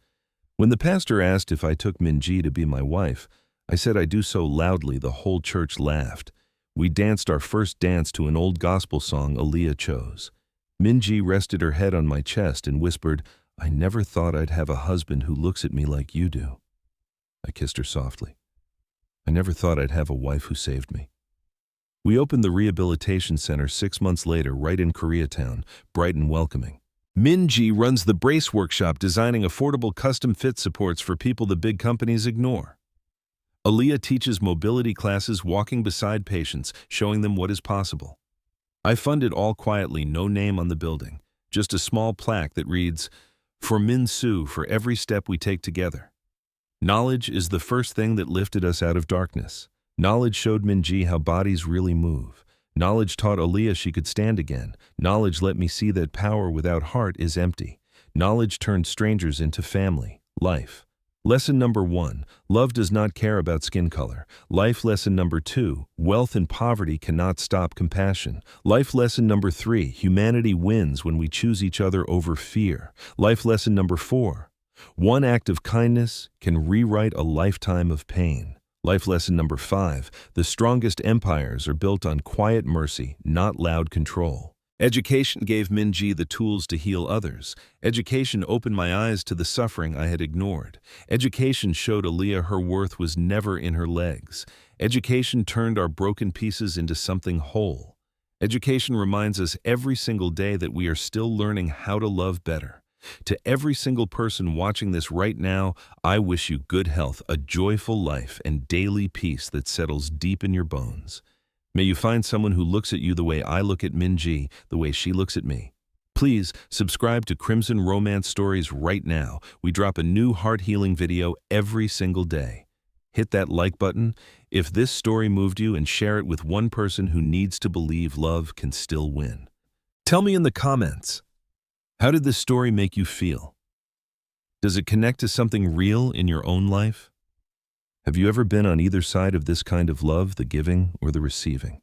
When the pastor asked if I took Minji to be my wife, I said I do so loudly the whole church laughed. We danced our first dance to an old gospel song Aaliyah chose. Minji rested her head on my chest and whispered, I never thought I'd have a husband who looks at me like you do. I kissed her softly. I never thought I'd have a wife who saved me. We opened the rehabilitation center 6 months later right in Koreatown, bright and welcoming. Minji runs the brace workshop designing affordable custom fit supports for people the big companies ignore. Aaliyah teaches mobility classes walking beside patients, showing them what is possible. I fund it all quietly, no name on the building, just a small plaque that reads, For Min Soo, for every step we take together. Knowledge is the first thing that lifted us out of darkness. Knowledge showed Minji how bodies really move. Knowledge taught Aaliyah she could stand again. Knowledge let me see that power without heart is empty. Knowledge turned strangers into family, life. Lesson number 1, love does not care about skin color. Life lesson number 2, wealth and poverty cannot stop compassion. Life lesson number 3, humanity wins when we choose each other over fear. Life lesson number 4, one act of kindness can rewrite a lifetime of pain. Life lesson number 5, the strongest empires are built on quiet mercy, not loud control. Education gave Minji the tools to heal others. Education opened my eyes to the suffering I had ignored. Education showed Aaliyah her worth was never in her legs. Education turned our broken pieces into something whole. Education reminds us every single day that we are still learning how to love better. To every single person watching this right now, I wish you good health, a joyful life, and daily peace that settles deep in your bones. May you find someone who looks at you the way I look at Minji, the way she looks at me. Please subscribe to Crimson Romance Stories right now. We drop a new heart-healing video every single day. Hit that like button if this story moved you and share it with one person who needs to believe love can still win. Tell me in the comments, how did this story make you feel? Does it connect to something real in your own life? Have you ever been on either side of this kind of love, the giving or the receiving?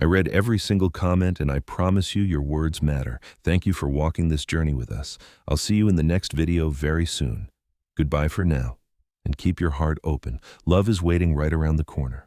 I read every single comment and I promise you your words matter. Thank you for walking this journey with us. I'll see you in the next video very soon. Goodbye for now, and keep your heart open. Love is waiting right around the corner.